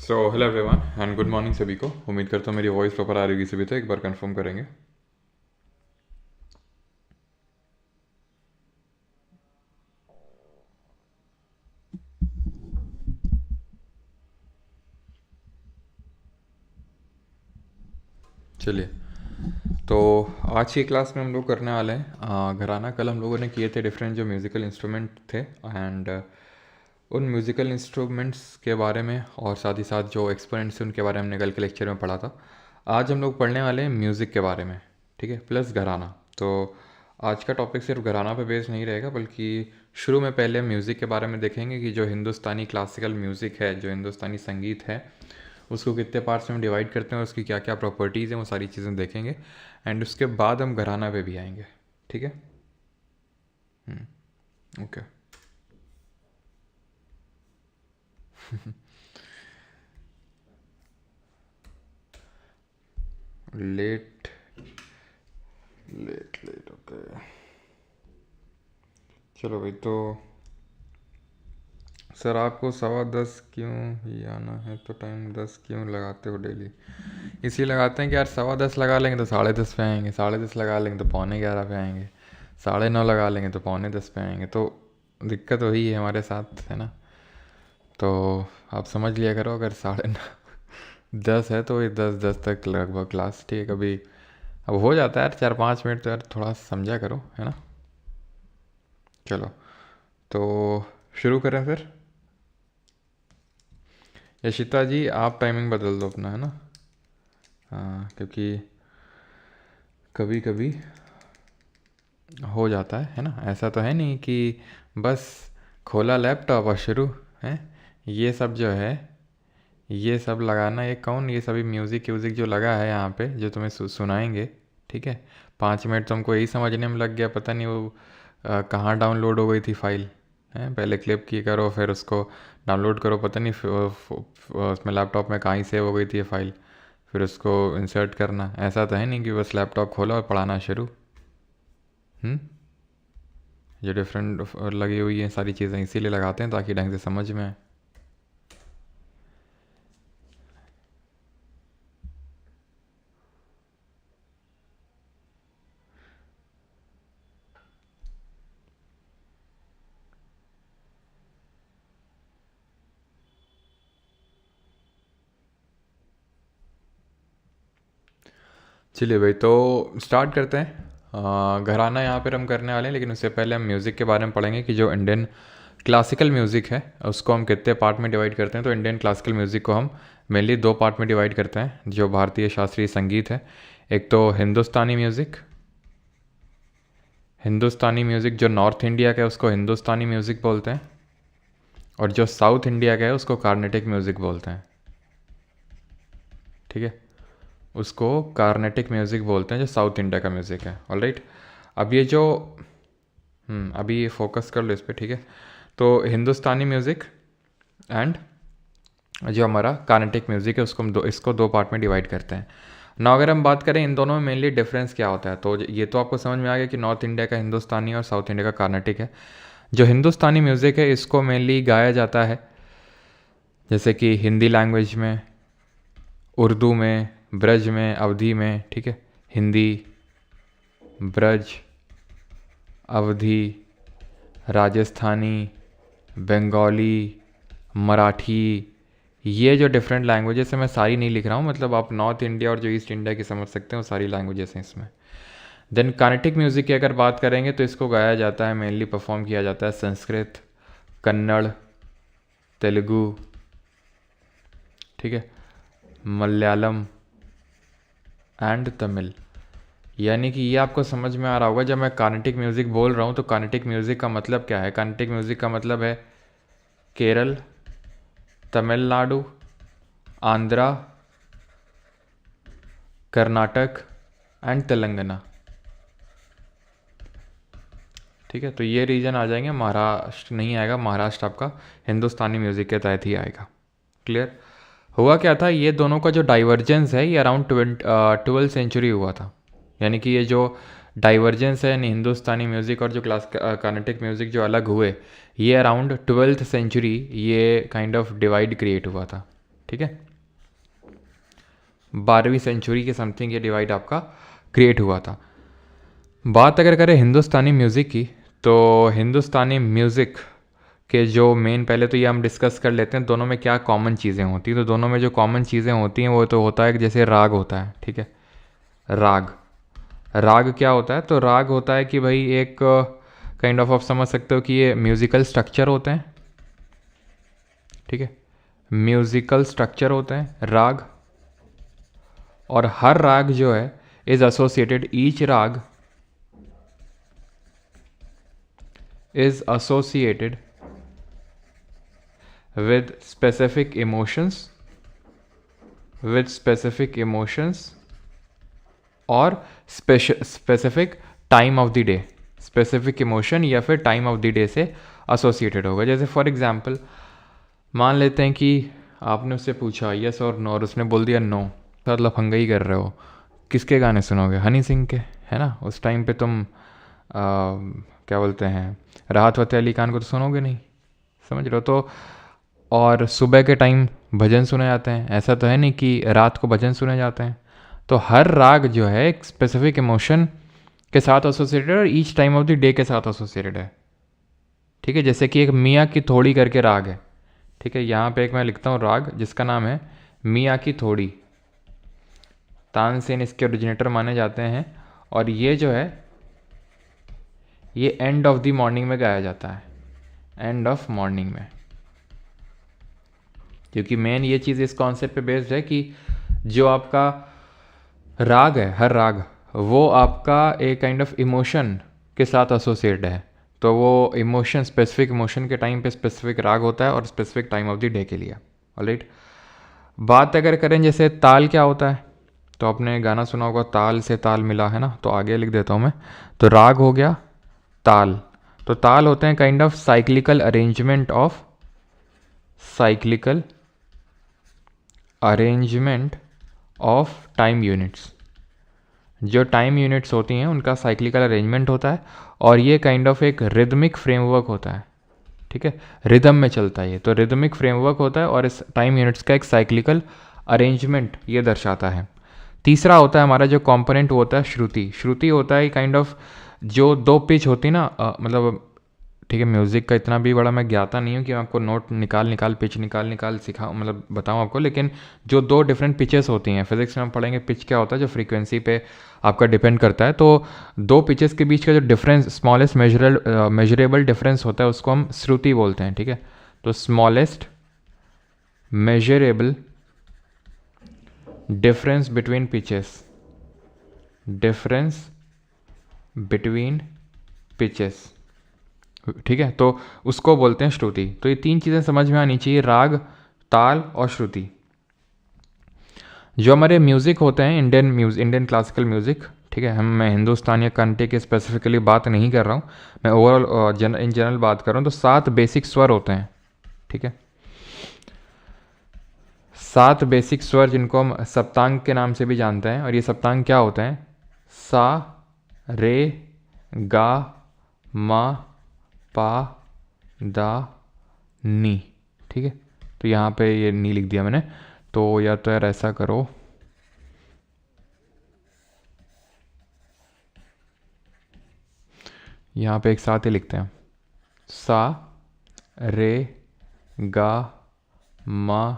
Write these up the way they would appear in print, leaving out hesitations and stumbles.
So hello everyone and good morning सभी को। उम्मीद करता हूँ मेरी वॉइस प्रॉपर आ रही होगी सभी, तो एक बार कंफर्म करेंगे। चलिए, तो आज की क्लास में हम लोग करने वाले हैं घराना। कल हम लोगों ने किए थे डिफरेंट जो म्यूज़िकल इंस्ट्रूमेंट थे एंड उन म्यूज़िकल इंस्ट्रूमेंट्स के बारे में और साथ ही साथ जो एक्सपोनेंट्स थे उनके बारे में हमने कल के लेक्चर में पढ़ा था। आज हम लोग पढ़ने वाले हैं म्यूज़िक के बारे में, ठीक है, प्लस घराना। तो आज का टॉपिक सिर्फ घराना पे बेस्ड नहीं रहेगा, बल्कि शुरू में पहले म्यूज़िक के बारे में देखेंगे कि जो हिंदुस्तानी क्लासिकल म्यूज़िक है, जो हिंदुस्तानी संगीत है, उसको कितने पार्ट्स में हम डिवाइड करते हैं, उसकी क्या क्या प्रॉपर्टीज़ हैं, वो सारी चीज़ें देखेंगे। एंड उसके बाद हम घराना पे भी आएंगे, ठीक है। Okay. Let let let okay. चलो भाई, तो सर आपको 10:15 क्यों ही आना है, तो टाइम 10 क्यों लगाते हो डेली? इसलिए लगाते हैं कि यार 10:15 लगा लेंगे तो 10:30 पे आएंगे, 10:30 लगा लेंगे तो 9:45 पे आएंगे, 9:30 लगा लेंगे तो 9:45 पे आएंगे। तो दिक्कत वही है हमारे साथ, है ना। तो आप समझ लिया करो, अगर 9:30 है तो ये 10:10 तक लगभग क्लास, ठीक है। कभी अब हो जाता है यार 4-5 मिनट, तो यार थोड़ा समझा करो, है ना। चलो, तो शुरू करें फिर। यशिता जी, आप टाइमिंग बदल दो अपना, है ना। हाँ, क्योंकि कभी कभी हो जाता है ना। ऐसा तो है नहीं कि बस खोला लैपटॉप और शुरू है। ये सब जो है, ये सब लगाना, ये कौन, ये सभी म्यूज़िक व्यूज़िक जो लगा है यहाँ पे, जो तुम्हें सुनाएंगे, ठीक है। 5 मिनट तुमको यही समझने में लग गया, पता नहीं वो कहाँ डाउनलोड हो गई थी फाइल, है। पहले क्लिप की करो, फिर उसको डाउनलोड करो, पता नहीं उसमें लैपटॉप में कहाँ ही सेव हो गई थी ये फाइल, फिर उसको इंसर्ट करना। ऐसा तो है नहीं कि बस लैपटॉप खोला और पढ़ाना शुरू। जो डिफरेंट लगी हुई हैं सारी चीज़ें इसीलिए लगाते हैं ताकि ढंग से समझ में आए। चलिए भाई, तो स्टार्ट करते हैं। घराना यहाँ पर हम करने वाले हैं, लेकिन उससे पहले हम म्यूज़िक के बारे में पढ़ेंगे कि जो इंडियन क्लासिकल म्यूज़िक है उसको हम कितने पार्ट में डिवाइड करते हैं। तो इंडियन क्लासिकल म्यूज़िक को हम मेनली 2 पार्ट में डिवाइड करते हैं, जो भारतीय शास्त्रीय संगीत है। एक तो हिंदुस्तानी म्यूज़िक, हिंदुस्तानी म्यूज़िक जो नॉर्थ इंडिया का है उसको हिंदुस्तानी म्यूज़िक बोलते हैं, और जो साउथ इंडिया का है उसको कार्नेटिक म्यूज़िक बोलते हैं, ठीक है। उसको कार्नेटिक म्यूज़िक बोलते हैं जो साउथ इंडिया का म्यूज़िक है। ऑलराइट, अब ये जो अभी ये फोकस कर लो इस पर, ठीक है। तो हिंदुस्तानी म्यूज़िक एंड जो हमारा कार्नेटिक म्यूज़िक है उसको हम इसको 2 पार्ट में डिवाइड करते हैं ना। अगर हम बात करें इन दोनों में मेनली डिफरेंस क्या होता है, तो ये तो आपको समझ में आ गया कि नॉर्थ इंडिया का हिंदुस्तानी और साउथ इंडिया का कार्नेटिक है। जो हिंदुस्तानी म्यूज़िक है इसको मेनली गाया जाता है जैसे कि हिंदी लैंग्वेज में, उर्दू में, ब्रज में, अवधी में, ठीक है। हिंदी, ब्रज, अवधी, राजस्थानी, बंगाली, मराठी, ये जो डिफरेंट लैंग्वेजेस है, मैं सारी नहीं लिख रहा हूँ, मतलब आप नॉर्थ इंडिया और जो ईस्ट इंडिया की समझ सकते हैं वो सारी लैंग्वेजेस हैं इसमें। देन कार्नेटिक म्यूज़िक की अगर बात करेंगे तो इसको गाया जाता है, मेनली परफॉर्म किया जाता है संस्कृत, कन्नड़, तेलुगु, ठीक है, मलयालम एंड तमिल। यानी कि ये आपको समझ में आ रहा होगा जब मैं कार्नेटिक म्यूज़िक बोल रहा हूँ तो कार्नेटिक म्यूज़िक का मतलब क्या है। कार्नेटिक म्यूज़िक का मतलब है केरल, तमिलनाडु, आंध्रा, कर्नाटक एंड तेलंगाना, ठीक है। तो ये रीजन आ जाएंगे, महाराष्ट्र नहीं आएगा, महाराष्ट्र आपका हिंदुस्तानी म्यूज़िक के तहत ही आएगा। क्लियर? हुआ क्या था, ये दोनों का जो डाइवर्जेंस है ये अराउंड 12th सेंचुरी हुआ था। यानी कि ये जो डाइवर्जेंस है यानी हिंदुस्तानी म्यूज़िक और जो कार्नेटिक म्यूज़िक जो अलग हुए, ये अराउंड 12th सेंचुरी ये काइंड ऑफ डिवाइड क्रिएट हुआ था, ठीक है, 12वीं सेंचुरी के समथिंग ये डिवाइड आपका क्रिएट हुआ था। बात अगर करें हिंदुस्तानी म्यूज़िक की, तो हिंदुस्तानी म्यूज़िक के जो मेन, पहले तो ये हम डिस्कस कर लेते हैं दोनों में क्या कॉमन चीज़ें होती हैं। तो दोनों में जो कॉमन चीज़ें होती हैं वो तो होता है कि जैसे राग होता है, ठीक है, राग। राग क्या होता है? तो राग होता है कि भाई एक काइंड ऑफ आप समझ सकते हो कि ये म्यूज़िकल स्ट्रक्चर होते हैं, ठीक है, म्यूज़िकल स्ट्रक्चर होते हैं राग। और हर राग जो है इज एसोसिएटेड, ईच राग is associated with specific emotions, और specific time of the day, specific emotion या फिर time of the day से associated होगा। जैसे फॉर एग्जाम्पल मान लेते हैं कि आपने उससे पूछा यस और नो और उसने बोल दिया नो, तो मतलब हंगा ही कर रहे हो, किसके गाने सुनोगे? हनी सिंह के, है ना। उस टाइम पे तुम क्या बोलते हैं, राहत फ़तेह अली खान को तो सुनोगे नहीं, समझ रहे हो। तो और सुबह के टाइम भजन सुने जाते हैं, ऐसा तो है नहीं कि रात को भजन सुने जाते हैं। तो हर राग जो है एक स्पेसिफिक इमोशन के साथ एसोसिएटेड और each time of the day के साथ एसोसिएटेड है, ठीक है। जैसे कि एक मियाँ की थोड़ी करके राग है, ठीक है, यहाँ पे एक मैं लिखता हूँ राग जिसका नाम है मियाँ की थोड़ी। तानसेन इसके ओरिजिनेटर माने जाते हैं और ये जो है ये एंड ऑफ द मॉर्निंग में गाया जाता है, एंड ऑफ मॉर्निंग में, क्योंकि मेन ये चीज़ इस कॉन्सेप्ट पे बेस्ड है कि जो आपका राग है, हर राग वो आपका एक काइंड ऑफ इमोशन के साथ एसोसिएटेड है। तो वो इमोशन, स्पेसिफिक इमोशन के टाइम पे स्पेसिफिक राग होता है और specific time of the day के लिए, ऑलराइट। बात अगर करें जैसे ताल क्या होता है, तो आपने गाना सुना होगा ताल से ताल मिला, है ना। तो आगे लिख देता हूँ मैं, तो राग हो गया ताल। तो ताल होते हैं kind of cyclical arrangement of time units. जो टाइम यूनिट्स होती हैं उनका साइक्लिकल अरेंजमेंट होता है और ये काइंड ऑफ एक रिदमिक फ्रेमवर्क होता है, ठीक है, रिदम में चलता है ये। तो रिदमिक फ्रेमवर्क होता है और इस टाइम यूनिट्स का एक साइक्लिकल अरेंजमेंट ये दर्शाता है। तीसरा होता है हमारा जो कंपोनेंट होता है श्रुति। श्रुति होता है काइंड ऑफ जो दो पिच होती ना, मतलब ठीक है, म्यूज़िक का इतना भी बड़ा मैं ज्ञाता नहीं हूँ कि मैं आपको नोट निकाल पिच निकाल सिखाऊँ, मतलब बताऊँ आपको। लेकिन जो दो डिफरेंट पिचेस होती हैं, फिजिक्स में हम पढ़ेंगे पिच क्या होता है, जो फ्रीक्वेंसी पे आपका डिपेंड करता है। तो दो पिचेस के बीच का जो डिफरेंस, स्मॉलेस्ट मेजरेबल डिफरेंस होता है उसको हम श्रुति बोलते हैं, ठीक है। तो smallest measurable difference between pitches, ठीक है, तो उसको बोलते हैं श्रुति। तो ये तीन चीज़ें समझ में आनी चाहिए, राग, ताल और श्रुति। जो हमारे म्यूज़िक होते हैं, इंडियन क्लासिकल म्यूज़िक, ठीक है, मैं हिंदुस्तानी या कंटे की स्पेसिफिकली बात नहीं कर रहा हूँ, मैं ओवरऑल इन जनरल बात कर रहा हूँ। तो 7 बेसिक स्वर होते हैं, ठीक है, 7 बेसिक स्वर जिनको हम सप्तांग के नाम से भी जानते हैं। और ये सप्तांग क्या होते हैं? सा, रे, गा, मा, पा, दा, नी, ठीक है। तो यहाँ पे ये नी लिख दिया मैंने, तो या तो यार ऐसा करो, यहाँ पे एक साथ ही लिखते हैं, सा, रे, गा, मा,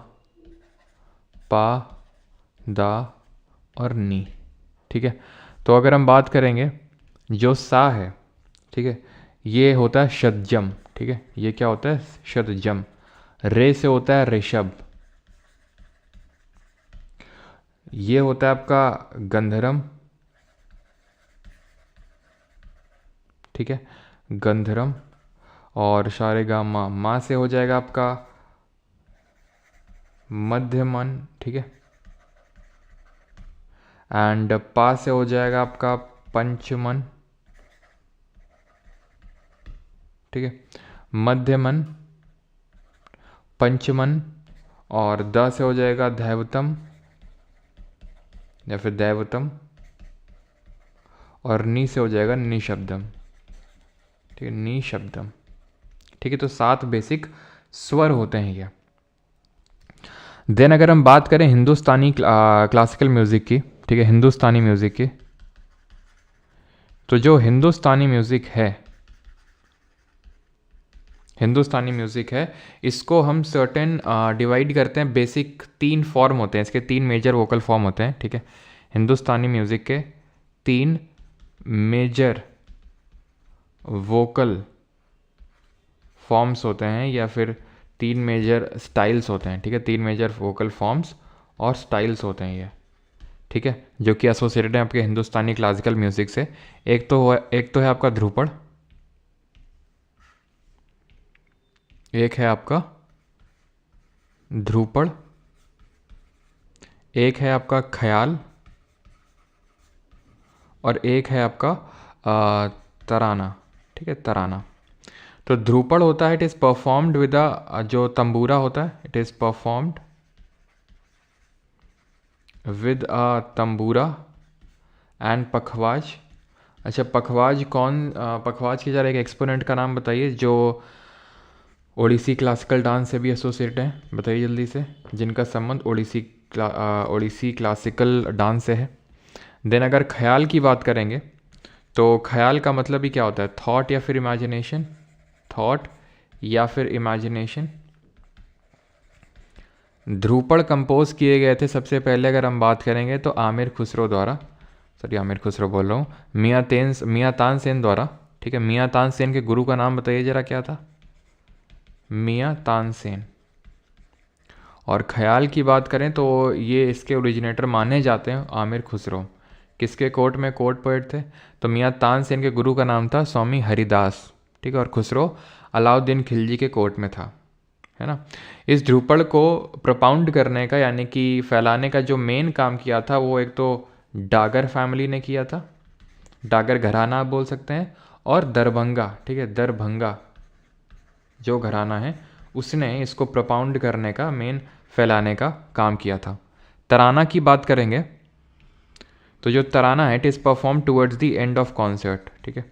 पा, दा और नी, ठीक है। तो अगर हम बात करेंगे जो सा है, ठीक है, ये होता है षडजम, ठीक है, ये क्या होता है? षडजम। रे से होता है ऋषभ, ये होता है आपका गंधर्म, ठीक है, गंधर्म। और सारेगा मा से हो जाएगा आपका मध्यमन, ठीक है, एंड पा से हो जाएगा आपका पंचमन, ठीक है, मध्यमन, पंचमन। और द से हो जाएगा दैवतम या फिर दैवतम, और नी से हो जाएगा निशब्दम, ठीक है, निशब्दम, ठीक है। तो 7 बेसिक स्वर होते हैं ये। देन अगर हम बात करें हिंदुस्तानी क्लासिकल म्यूज़िक की, ठीक है, हिंदुस्तानी म्यूज़िक की, तो जो हिंदुस्तानी म्यूज़िक है, हिंदुस्तानी म्यूज़िक है, इसको हम सर्टेन डिवाइड करते हैं, बेसिक 3 फॉर्म होते हैं इसके, 3 मेजर वोकल फॉर्म होते हैं, ठीक है। हिंदुस्तानी म्यूज़िक के 3 मेजर वोकल फॉर्म्स होते हैं, या फिर 3 मेजर स्टाइल्स होते हैं, ठीक है, 3 मेजर वोकल फॉर्म्स और स्टाइल्स होते हैं ये, ठीक है, जो कि एसोसिएटेड है आपके हिंदुस्तानी क्लासिकल म्यूज़िक से। एक तो है आपका ध्रुपद, एक है आपका ध्रुपद, एक है आपका ख्याल, और एक है आपका तराना, ठीक है, तराना। तो ध्रुपद होता है, इट इज़ परफॉर्म्ड विद जो तंबूरा होता है, it is performed with a tambura and pakhawaj. अच्छा, पखवाज पखवाज की जरा एक एक्सपोनेंट का नाम बताइए जो ओडिसी क्लासिकल डांस से भी एसोसिएट है, बताइए जल्दी से, जिनका संबंध ओडिसी क्लासिकल डांस से है। देन अगर ख्याल की बात करेंगे तो ख्याल का मतलब ही क्या होता है, थॉट या फिर इमेजिनेशन, थॉट या फिर इमेजिनेशन। ध्रुपद कंपोज किए गए थे सबसे पहले अगर हम बात करेंगे तो आमिर खुसरो द्वारा, सॉरी आमिर खुसरो बोल रहा हूँ, मियाँ तानसेन द्वारा, ठीक है। मियाँ तानसेन के गुरु का नाम बताइए जरा, क्या था, मियाँ तानसेन। और ख्याल की बात करें तो ये इसके ओरिजिनेटर माने जाते हैं आमिर खुसरो। किसके कोर्ट में कोर्ट पोएट थे, तो मियाँ तानसेन के गुरु का नाम था स्वामी हरिदास, ठीक है, और खुसरो अलाउद्दीन खिलजी के कोर्ट में था, है ना। इस ध्रुपद को प्रोपाउंड करने का, यानी कि फैलाने का जो मेन काम किया था, वो एक तो डागर फैमिली ने किया था, डागर घराना आप बोल सकते हैं, और दरभंगा, ठीक है, दरभंगा जो घराना है उसने इसको प्रोपाउंड करने का, मेन फैलाने का काम किया था। तराना की बात करेंगे तो जो तराना है, it is perform towards the end of concert, ठीक है,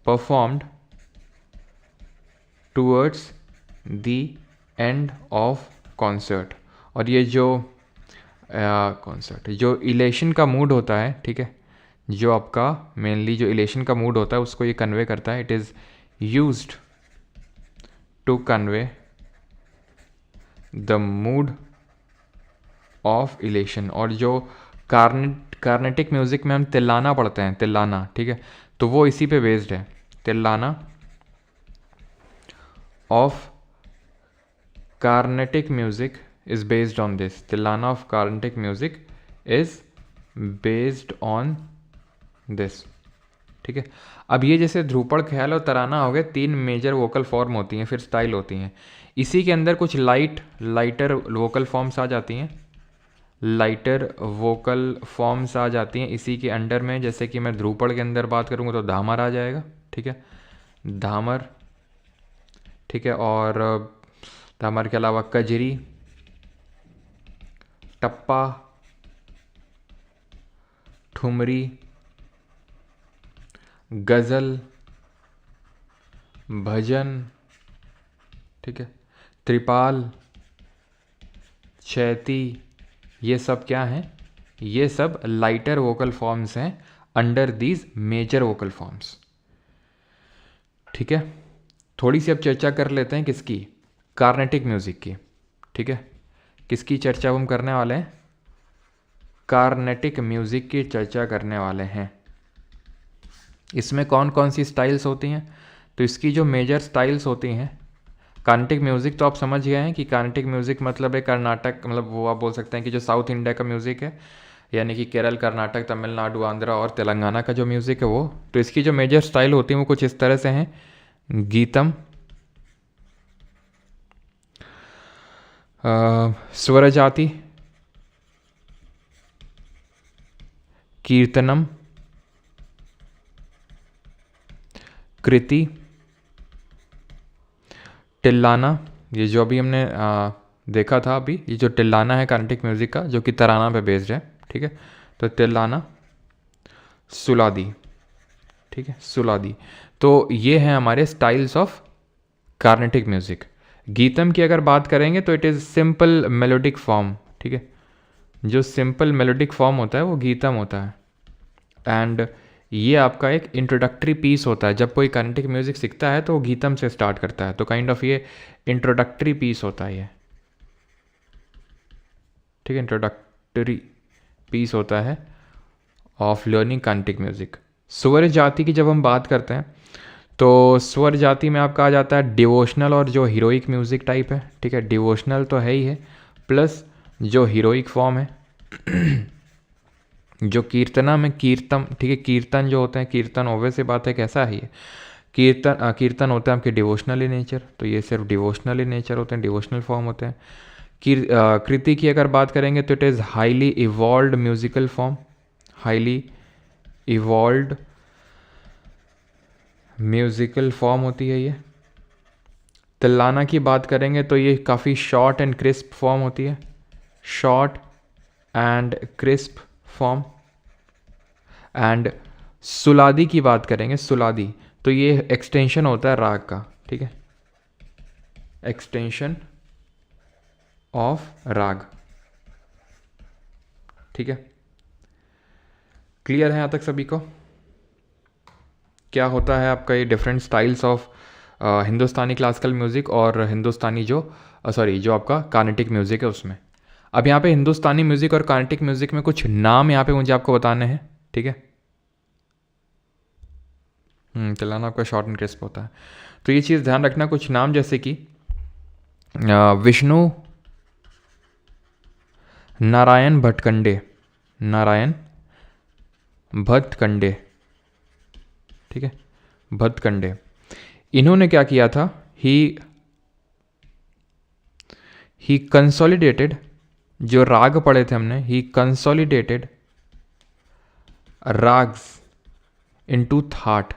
performed towards the end of concert. और ये जो कॉन्सर्ट, जो इलेशन का मूड होता है, ठीक है, जो आपका मेनली जो इलेशन का मूड होता है उसको ये कन्वे करता है। It is used to convey the mood of elation. और जो कार्नेटिक म्यूज़िक में हम तिल्लाना पढ़ते हैं, तिल्लाना, ठीक है, तो वो इसी पे बेस्ड है, tillana of Carnatic music is based on this, tillana of carnatic music is based on this, ठीक है। अब ये जैसे ध्रुपद, ख्याल और तराना हो गए 3 मेजर वोकल फॉर्म होती हैं, फिर स्टाइल होती हैं। इसी के अंदर कुछ लाइटर वोकल फॉर्म्स आ जाती हैं, लाइटर वोकल फॉर्म्स आ जाती हैं इसी के अंडर में। जैसे कि मैं ध्रुपद के अंदर बात करूँगा तो धामर आ जाएगा, ठीक है, धामर, ठीक है, और धामर के अलावा कजरी, टप्पा, ठुमरी, गज़ल, भजन, ठीक है, त्रिपाल, चैती, ये सब क्या हैं, ये सब लाइटर वोकल फॉर्म्स हैं under these major vocal forms, ठीक है। थोड़ी सी अब चर्चा कर लेते हैं किसकी, कार्नेटिक म्यूज़िक की, ठीक है। किसकी चर्चा हम करने वाले हैं, कार्नेटिक म्यूज़िक की चर्चा करने वाले हैं। इसमें कौन कौन सी स्टाइल्स होती हैं, तो इसकी जो मेजर स्टाइल्स होती हैं, कार्नेटिक म्यूज़िक तो आप समझ गए हैं कि कार्नेटिक म्यूज़िक मतलब है कर्नाटक, मतलब वो आप बोल सकते हैं कि जो साउथ इंडिया का म्यूज़िक है, यानी कि केरल, कर्नाटक, तमिलनाडु, आंध्रा और तेलंगाना का जो म्यूज़िक है वो। तो इसकी जो मेजर स्टाइल होती है वो कुछ इस तरह से हैं, गीतम, स्वरजाति, कीर्तनम, कृति, टिल्लाना। ये जो अभी हमने देखा था अभी, ये जो टिल्लाना है कार्नेटिक म्यूज़िक का, जो कि तराना पे बेस्ड है, ठीक है, तो टिल्लाना, सुलादी, ठीक है, सुलादी। तो ये हैं हमारे styles of Carnatic music. GITAM की अगर बात करेंगे तो it is simple melodic form, ठीक है, जो सिंपल मेलोडिक फॉर्म होता है वो गीतम होता है। एंड ये आपका एक इंट्रोडक्टरी पीस होता है, जब कोई कर्नाटिक म्यूज़िक सीखता है तो वो गीतम से स्टार्ट करता है, तो काइंड ऑफ ये इंट्रोडक्टरी पीस होता है ये, ठीक है, इंट्रोडक्टरी पीस होता है ऑफ लर्निंग कर्नाटिक म्यूज़िक। स्वर जाति की जब हम बात करते हैं तो स्वर जाति में आपका आ जाता है डिवोशनल और जो हीरोइक म्यूज़िक टाइप है, ठीक है, डिवोशनल तो है ही है, प्लस जो हीरोइक फॉर्म है जो कीर्तना में कीर्तन, ठीक है, कीर्तन जो होते हैं, कीर्तन ओवे से बात है कैसा है ये कीर्तन होते हैं आपके डिवोशनल इन नेचर, तो ये सिर्फ डिवोशनल इन नेचर होते हैं, डिवोशनल फॉर्म होते हैं। कृति की अगर बात करेंगे तो it is highly evolved musical form, highly evolved musical form होती है ये। तिल्लाना की बात करेंगे तो ये काफ़ी शॉर्ट एंड क्रिस्प फॉर्म होती है, short and crisp form. And suladi की बात करेंगे, सुलादी तो ये एक्सटेंशन होता है राग का, ठीक है, एक्सटेंशन ऑफ राग, ठीक है। क्लियर है यहाँ तक सभी को? क्या होता है आपका ये different styles of Hindustani classical music और हिंदुस्तानी जो जो आपका कार्नेटिक म्यूज़िक है उसमें। अब यहाँ पे हिंदुस्तानी म्यूज़िक और कार्नेटिक म्यूज़िक में कुछ नाम यहाँ पे मुझे आपको बताने हैं, ठीक है। तिलाना आपका शॉर्ट एंड क्रिस्प होता है, तो ये चीज़ ध्यान रखना, कुछ नाम जैसे कि विष्णु नारायण भटकंडे, नारायण भटकंडे, ठीक है, भटकंडे। इन्होंने क्या किया था, ही कंसोलिडेटेड, जो राग पढ़े थे हमने, ही कंसोलिडेटेड राग्स इनटू थाट,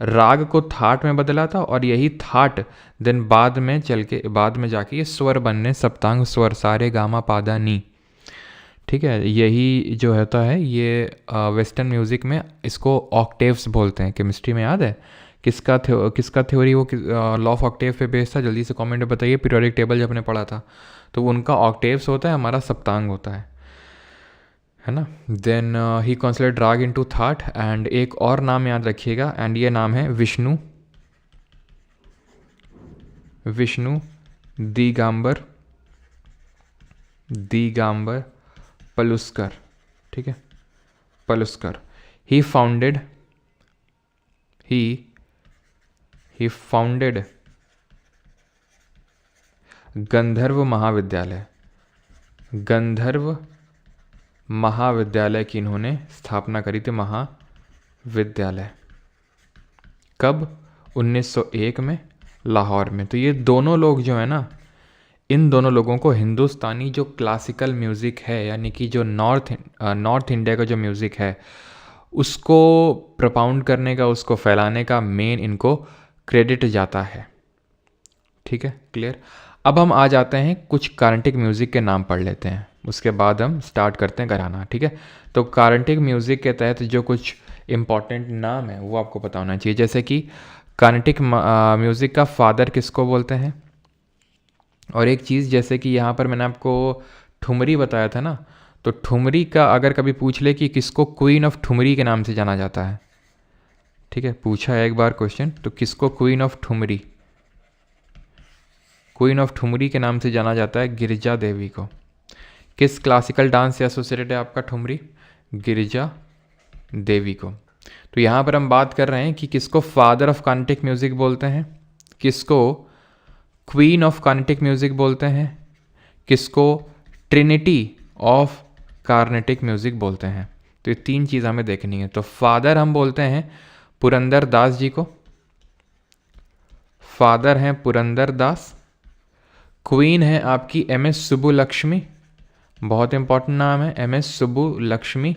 राग को थाट में बदला था और यही थाट देन बाद में जाके ये स्वर बनने, सप्तांग स्वर, सारे गामा पादा नी, ठीक है, यही जो होता है ये वेस्टर्न म्यूज़िक में इसको ऑक्टेव्स बोलते हैं। केमिस्ट्री में याद है किसका थ्योरी वो लॉ ऑफ ऑक्टेव पे बेस्ड था? जल्दी से कमेंट में बताइए। पीरियोडिक टेबल जब हमने पढ़ा था तो उनका ऑक्टेव्स होता है, हमारा सप्तांग होता है ना। देन ही कंसिडर्ड राग इनटू थाट। एंड एक और नाम याद रखिएगा, एंड ये नाम है विष्णु दिगांबर पलुस्कर, ठीक है, पलुस्कर। ही फाउंडेड गंधर्व महाविद्यालय की इन्होंने स्थापना करी थी, महाविद्यालय। कब? 1901 में लाहौर में। तो ये दोनों लोग जो है ना, इन दोनों लोगों को हिंदुस्तानी जो क्लासिकल म्यूज़िक है, यानी कि जो नॉर्थ इंडिया का जो म्यूज़िक है उसको प्रपाउंड करने का, उसको फैलाने का मेन इनको क्रेडिट जाता है, ठीक है, क्लियर। अब हम आ जाते हैं कुछ कार्नेटिक म्यूज़िक के नाम पढ़ लेते हैं, उसके बाद हम स्टार्ट करते हैं कराना, ठीक है। तो कार्नेटिक म्यूज़िक के तहत जो कुछ इम्पॉर्टेंट नाम है वो आपको पता होना चाहिए, जैसे कि कार्नेटिक म्यूज़िक का फादर किसको बोलते हैं। और एक चीज़ जैसे कि यहाँ पर मैंने आपको ठुमरी बताया था ना, तो ठुमरी का अगर कभी पूछ ले कि किसको क्वीन ऑफ ठुमरी के नाम से जाना जाता है, ठीक है, पूछा है एक बार क्वेश्चन, तो किसको क्वीन ऑफ ठुमरी के नाम से जाना जाता है? गिरिजा देवी को। किस क्लासिकल डांस से एसोसिएटेड है आपका ठुमरी? गिरिजा देवी को। तो यहाँ पर हम बात कर रहे हैं कि किसको फादर ऑफ कार्नेटिक म्यूज़िक बोलते हैं, किसको क्वीन ऑफ कार्नेटिक म्यूज़िक बोलते हैं, किसको ट्रिनिटी ऑफ कार्नेटिक म्यूज़िक बोलते हैं। तो ये तीन चीज़ हमें देखनी है। तो फादर हम बोलते हैं पुरंदर दास जी को, फादर हैं पुरंदर दास। क्वीन है आपकी MS सुब्बुलक्ष्मी, बहुत इंपॉर्टेंट नाम है MS सुब्बुलक्ष्मी।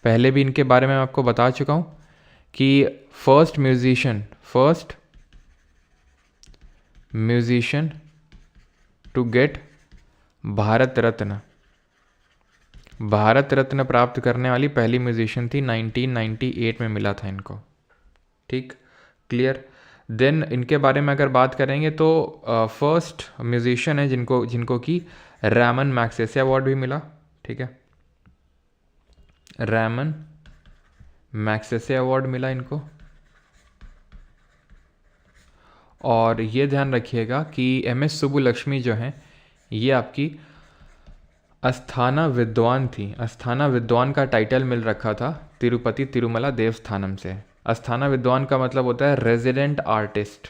पहले भी इनके बारे में मैं आपको बता चुका हूँ कि first musician to get Bharat Ratna प्राप्त करने वाली पहली म्यूजिशियन थी, 1998 में मिला था इनको, ठीक, क्लियर। देन इनके बारे में अगर बात करेंगे तो फर्स्ट म्यूजिशियन है जिनको जिनको कि रैमन मैग्सेसे अवार्ड भी मिला, ठीक है, रैमन मैग्सेसे अवार्ड मिला इनको। और ये ध्यान रखिएगा कि MS सुब्बुलक्ष्मी जो हैं ये आपकी अस्थाना विद्वान थी। अस्थाना विद्वान का टाइटल मिल रखा था तिरुपति तिरुमला देवस्थानम से। अस्थाना विद्वान का मतलब होता है रेजिडेंट आर्टिस्ट।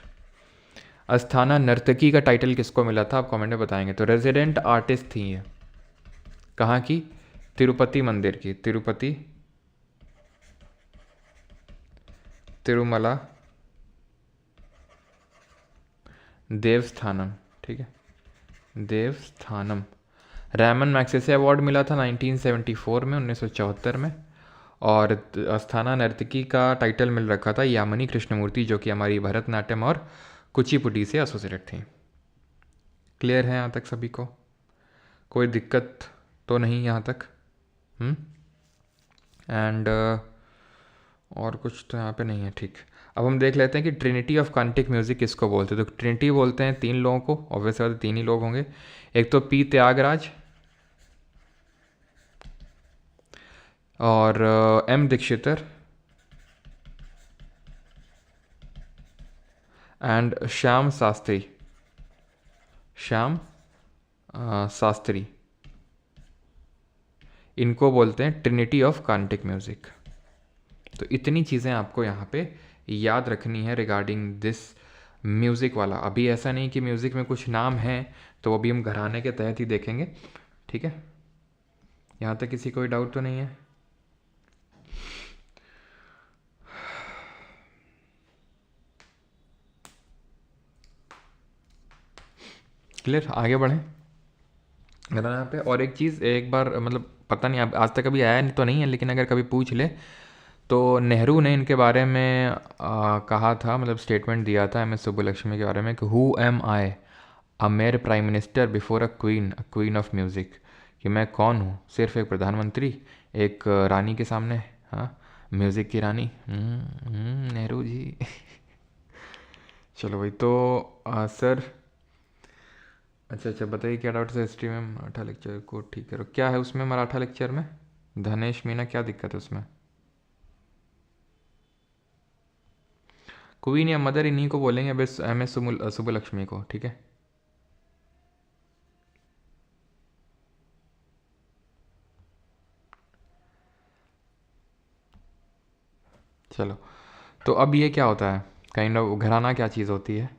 अस्थाना नर्तकी का टाइटल किसको मिला था आप कमेंट में बताएंगे। तो रेजिडेंट आर्टिस्ट थी ये, कहाँ की, तिरुपति मंदिर की, तिरुपति तिरुमला देवस्थानम, ठीक है, देवस्थानम। रैमन मैग्सेसे अवार्ड मिला था 1974 में, 1974 में। और अस्थाना नर्तकी का टाइटल मिल रखा था यामिनी कृष्णमूर्ति, जो कि हमारी भरतनाट्यम और कुचिपुड़ी से एसोसिएटेड थी। क्लियर है यहाँ तक सभी को? कोई दिक्कत तो नहीं यहाँ तक? एंड और कुछ तो यहाँ पे नहीं है, ठीक। अब हम देख लेते हैं कि ट्रिनिटी ऑफ कार्नेटिक म्यूजिक किसको बोलते हैं। तो ट्रिनिटी बोलते हैं 3 लोगों को, ऑब्वियस बात है 3 ही लोग होंगे। एक तो P त्यागराज और M दीक्षितर एंड श्याम शास्त्री, श्याम शास्त्री, इनको बोलते हैं ट्रिनिटी ऑफ कार्नेटिक म्यूजिक। तो इतनी चीज़ें आपको यहाँ पे याद रखनी है रिगार्डिंग दिस म्यूज़िक वाला। अभी ऐसा नहीं कि म्यूज़िक में कुछ नाम हैं तो वो भी हम घराने के तहत ही देखेंगे, ठीक है। यहाँ तक किसी कोई डाउट तो नहीं है? क्लियर, आगे बढ़ें घराना पे। और एक चीज़ एक बार मतलब पता नहीं अब आज तक कभी आया नहीं तो नहीं है, लेकिन अगर कभी पूछ ले तो नेहरू ने इनके बारे में कहा था, मतलब स्टेटमेंट दिया था MS सुब्बुलक्ष्मी के बारे में कि who am I a mayor prime minister before a queen of music, कि मैं कौन हूँ, सिर्फ एक प्रधानमंत्री एक रानी के सामने, हाँ, म्यूज़िक की रानी। नेहरू जी। चलो भाई, तो सर अच्छा बताइए क्या डाउट है हिस्ट्री में मराठा लेक्चर को? ठीक है, क्या है उसमें मराठा लेक्चर में? धनेश मीना, क्या दिक्कत है उसमें? क्वीन या मदर इन्हीं को बोलेंगे बस, MS सुब्बुलक्ष्मी को, ठीक है। चलो, तो अब ये क्या होता है, काइंड ऑफ घराना क्या चीज़ होती है?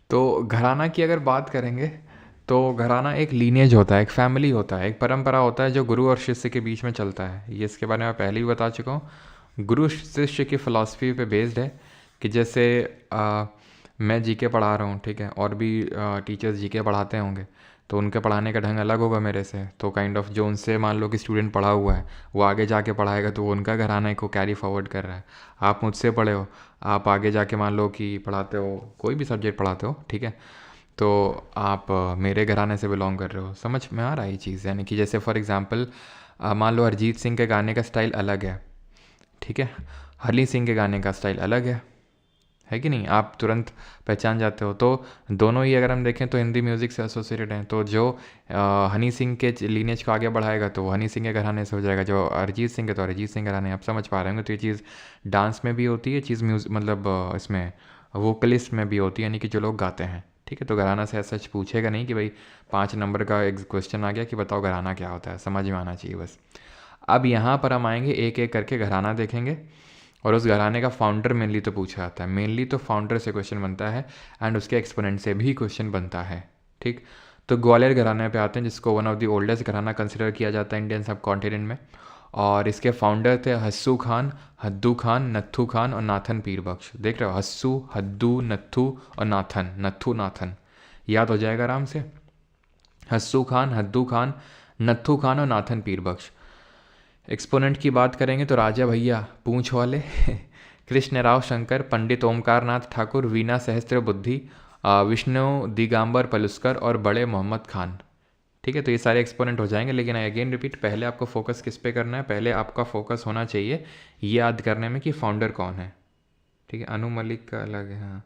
तो घराना की अगर बात करेंगे तो घराना एक लीनेज होता है, एक फैमिली होता है, एक परंपरा होता है जो गुरु और शिष्य के बीच में चलता है। ये इसके बारे में पहले ही बता चुका हूँ। गुरु शिष्य की फ़िलासफ़ी पे बेस्ड है कि जैसे मैं जीके पढ़ा रहा हूँ, ठीक है, और भी टीचर्स जीके पढ़ाते होंगे, तो उनके पढ़ाने का ढंग अलग होगा मेरे से। तो काइंड ऑफ जो उनसे मान लो कि स्टूडेंट पढ़ा हुआ है वो आगे जाके पढ़ाएगा, तो वो उनका घराना को कैरी फॉरवर्ड कर रहा है। आप मुझसे पढ़े हो, आप आगे जाके मान लो कि पढ़ाते हो, कोई भी सब्जेक्ट पढ़ाते हो, ठीक है, तो आप मेरे घराने से बिलोंग कर रहे हो। समझ में आ रहा है ये चीज़? यानी कि जैसे फॉर एग्ज़ाम्पल मान लो अरिजीत सिंह के गाने का स्टाइल अलग है, ठीक है, हनी सिंह के गाने का स्टाइल अलग है कि नहीं? आप तुरंत पहचान जाते हो। तो दोनों ही अगर हम देखें तो हिंदी म्यूज़िक से एसोसिएटेड हैं। तो जो हनी सिंह के लीनेज को आगे बढ़ाएगा तो वो हनी सिंह के घराने से हो जाएगा, जो अरिजीत सिंह के तो अरिजीत सिंह घराने। आप समझ पा रहे होंगे। तो ये चीज़ डांस में भी होती है, चीज़ म्यूज़िक मतलब इसमें वोकलिस्ट में भी होती है, यानी कि जो लोग गाते हैं, ठीक है। तो घराना से ऐसा पूछेगा नहीं कि भाई 5 नंबर का एक क्वेश्चन आ गया कि बताओ घराना क्या होता है, समझ में आना चाहिए बस। अब यहाँ पर हम आएंगे एक एक करके घराना देखेंगे, और उस घराने का फाउंडर मेनली तो पूछा जाता है। मेनली तो फाउंडर से क्वेश्चन बनता है एंड उसके एक्सपोनेंट से भी क्वेश्चन बनता है, ठीक। तो ग्वालियर घराने पे आते हैं, जिसको वन ऑफ द ओल्डेस्ट घराना कंसिडर किया जाता है इंडियन सब कॉन्टिनेंट में। और इसके फाउंडर थे हस्सू खान, हद्दू खान, नत्थू खान और नाथन पीर बख्श। देख रहे हो, हस्सू, हद्दू, नत्थू और नाथन, नत्थू नाथन, याद हो जाएगा आराम से। हस्सू खान, हद्दू खान, नत्थू खान और नाथन पीर बख्श। एक्सपोनेंट की बात करेंगे तो राजा भैया पूंछ वाले, कृष्णराव शंकर, पंडित ओमकार नाथ ठाकुर, वीना सहस्त्र बुद्धि, विष्णु दिगंबर पलुस्कर और बड़े मोहम्मद खान, ठीक है। तो ये सारे एक्सपोनेंट हो जाएंगे, लेकिन अगेन रिपीट, पहले आपको फोकस किस पे करना है, पहले आपका फोकस होना चाहिए ये याद करने में कि फाउंडर कौन है। ठीक है, अनु मलिक का अलग है। हाँ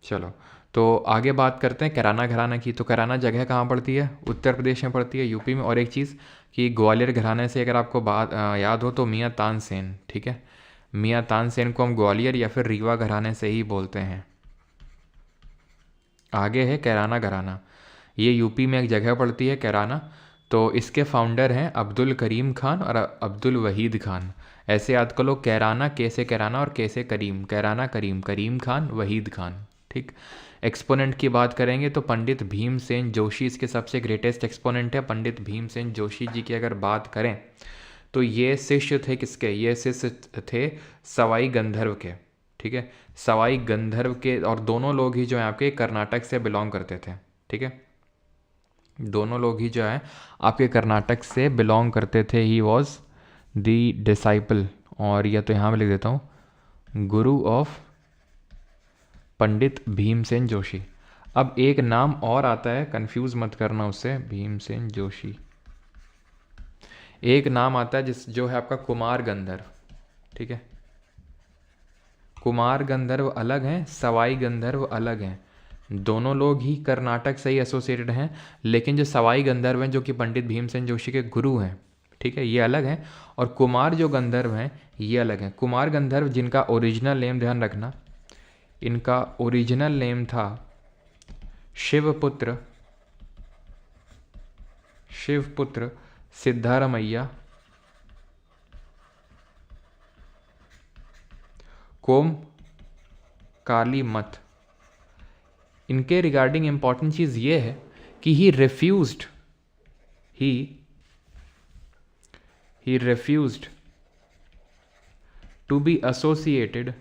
चलो, तो आगे बात करते हैं कैराना घराना की। तो कैराना जगह कहाँ पड़ती है, उत्तर प्रदेश में पड़ती है, यूपी में। और एक चीज़ कि ग्वालियर घराने से अगर आपको बात याद हो तो मियाँ तानसेन, ठीक है, मियाँ तानसेन को हम ग्वालियर या फिर रीवा घराने से ही बोलते हैं। आगे है कैराना घराना, ये यूपी में एक जगह पड़ती है कैराना। तो इसके फाउंडर हैं अब्दुल करीम खान और अब्दुल वहीद खान। ऐसे याद कर लो, कैराना कैसे कैराना और कैसे करीम, कैराना करीम, करीम खान वहीद खान। ठीक। एक्सपोनेंट की बात करेंगे तो पंडित भीमसेन जोशी इसके सबसे ग्रेटेस्ट एक्सपोनेंट है। पंडित भीमसेन जोशी जी की अगर बात करें तो ये शिष्य थे किसके, ये शिष्य थे सवाई गंधर्व के। ठीक है, सवाई गंधर्व के, और दोनों लोग ही जो है आपके कर्नाटक से बिलोंग करते थे। ठीक है, दोनों लोग ही जो है आपके कर्नाटक से बिलोंग करते थे। ही वॉज दी डिसाइपल, और यह तो यहाँ पे लिख देता हूँ, गुरु ऑफ पंडित भीमसेन जोशी। अब एक नाम और आता है, कंफ्यूज मत करना उससे, भीमसेन जोशी। एक नाम आता है जो है आपका कुमार गंधर्व। ठीक है, कुमार गंधर्व अलग हैं, सवाई गंधर्व अलग हैं। दोनों लोग ही कर्नाटक से ही एसोसिएटेड हैं, लेकिन जो सवाई गंधर्व हैं जो कि पंडित भीमसेन जोशी के गुरु हैं, ठीक है, ये अलग हैं। और कुमार जो गंधर्व हैं ये अलग हैं। कुमार गंधर्व जिनका ओरिजिनल नेम, ध्यान रखना, इनका ओरिजिनल नेम था शिवपुत्र सिद्धारमैया कोम काली मत। इनके रिगार्डिंग इंपॉर्टेंट चीज़ ये है कि he refused to be associated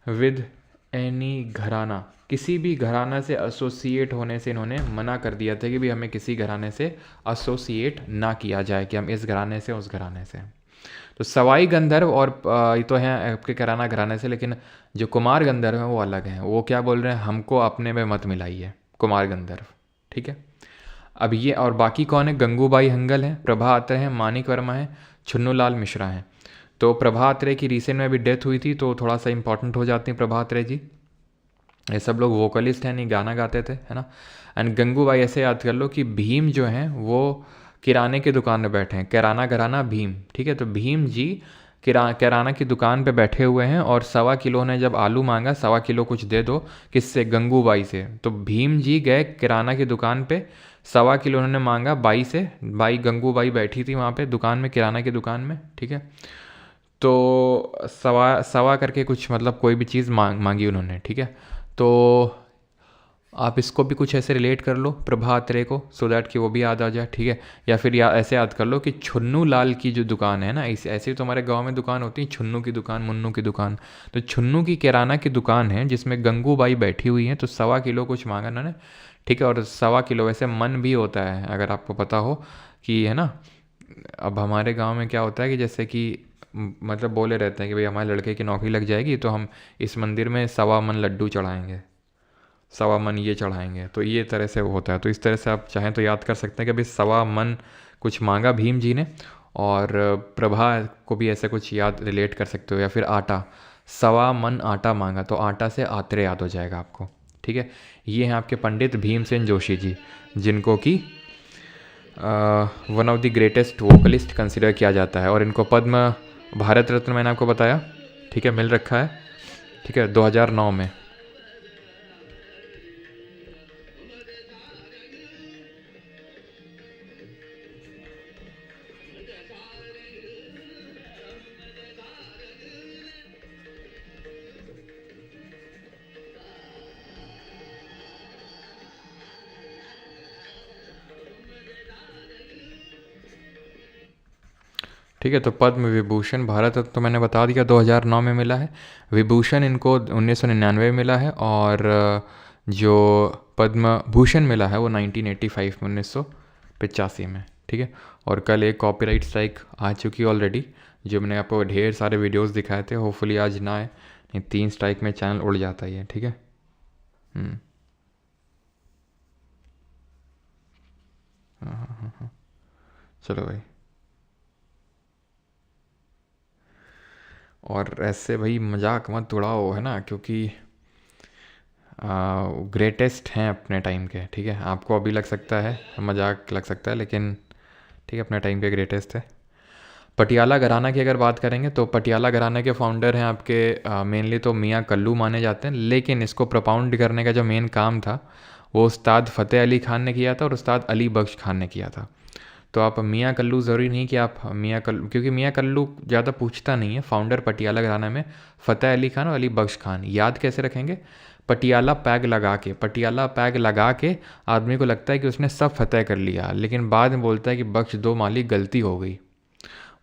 with any gharana. किसी भी घराना से एसोसिएट होने से इन्होंने मना कर दिया था कि भी हमें किसी घराने से एसोसिएट ना किया जाए, कि हम इस घराने से उस घराने से। तो सवाई गंधर्व और ये तो हैं आपके कैराना घराने से, लेकिन जो कुमार गंधर्व हैं वो अलग हैं। वो क्या बोल रहे हैं, हमको अपने में मत मिलाइए, कुमार गंधर्व। ठीक है, अब ये और बाकी कौन है, गंगूबाई हंगल हैं, प्रभा अत्रे हैं, मानिक वर्मा हैं, छुन्नूलाल मिश्रा हैं। तो प्रभा अत्रे की रिसेंट में अभी डेथ हुई थी, तो थोड़ा सा इंपॉर्टेंट हो जाती हैं प्रभा अत्रे जी। ये सब लोग वोकलिस्ट हैं, नहीं गाना गाते थे, है ना। एंड गंगूबाई ऐसे याद कर लो कि भीम जो हैं वो किराने की दुकान में बैठे हैं, किराना घराना भीम। ठीक है, तो भीम जी किराना की दुकान पे बैठे हुए हैं, और 1.25 किलो ने जब आलू मांगा, 1.25 किलो कुछ दे दो, किससे, गंगूबाई से। तो भीम जी गए किराना की दुकान पे, 1.25 किलो उन्होंने मांगा बाई से। बाई गंगूबाई बैठी थी वहाँ पे दुकान में, किराना की दुकान में। ठीक है, तो सवा करके कुछ मतलब कोई भी चीज़ मांगी उन्होंने। ठीक है, तो आप इसको भी कुछ ऐसे रिलेट कर लो प्रभा अत्रे को, सो दैट कि वो भी याद आ जाए। ठीक है, या फिर ऐसे याद कर लो कि छुन्नू लाल की जो दुकान है ना, ऐसे ही तो हमारे गांव में दुकान होती है, छुन्नू की दुकान, मुन्नू की दुकान। तो छुन्नू की किराना की दुकान है जिसमें गंगूबाई बैठी हुई हैं, तो 1.25 किलो कुछ मांगा उन्होंने। ठीक है, और 1.25 किलो वैसे मन भी होता है, अगर आपको पता हो कि, है ना। अब हमारे गाँव में क्या होता है कि जैसे कि मतलब बोले रहते हैं कि भाई हमारे लड़के की नौकरी लग जाएगी तो हम इस मंदिर में 1.25 मन लड्डू चढ़ाएंगे, 1.25 मन ये चढ़ाएंगे। तो ये तरह से होता है। तो इस तरह से आप चाहें तो याद कर सकते हैं कि भाई 1.25 मन कुछ मांगा भीम जी ने, और प्रभा को भी ऐसे कुछ याद रिलेट कर सकते हो। या फिर आटा, 1.25 मन आटा मांगा, तो आटा से आत्रे याद हो जाएगा आपको। ठीक है, ये हैं आपके पंडित भीमसेन जोशी जी, जिनको कि one of the greatest vocalist consider किया जाता है, और इनको पद्म भारत रत्न मैंने आपको बताया, ठीक है, मिल रखा है। ठीक है, 2009 में। ठीक है, तो पद्म विभूषण भारत रत्न तो मैंने बता दिया 2009 में मिला है। विभूषण इनको 1999 में मिला है, और जो पद्म भूषण मिला है वो 1985 में, 1985 में। ठीक है, और कल एक कॉपीराइट स्ट्राइक आ चुकी है ऑलरेडी, जो मैंने आपको ढेर सारे वीडियोस दिखाए थे, होपफुली आज ना आए, ये 3 स्ट्राइक में चैनल उड़ जाता है ये, ठीक है। हाँ हाँ हाँ हाँ, चलो भाई। और ऐसे भाई मजाक मत उड़ाओ, है ना, क्योंकि ग्रेटेस्ट हैं अपने टाइम के, ठीक है। आपको अभी लग सकता है मजाक लग सकता है, लेकिन ठीक है, अपने टाइम के ग्रेटेस्ट है। पटियाला घराना की अगर बात करेंगे तो पटियाला घराना के फाउंडर हैं आपके मेनली तो मियाँ कल्लू माने जाते हैं, लेकिन इसको प्रोपाउंड करने का जो मेन काम था वो उस्ताद फ़तेह अली खान ने किया था और उस्ताद अली बख्श खान ने किया था। तो आप मियाँ कल्लू ज़रूरी नहीं कि आप मियाँ कल्लू, क्योंकि मियाँ कल्लू ज़्यादा पूछता नहीं है। फाउंडर पटियाला घराना में फ़तेह अली खान और अली बख्श खान। याद कैसे रखेंगे? पटियाला पैग लगा के, पटियाला पैग लगा के आदमी को लगता है कि उसने सब फतेह कर लिया, लेकिन बाद में बोलता है कि बख्श दो मालिक गलती हो गई,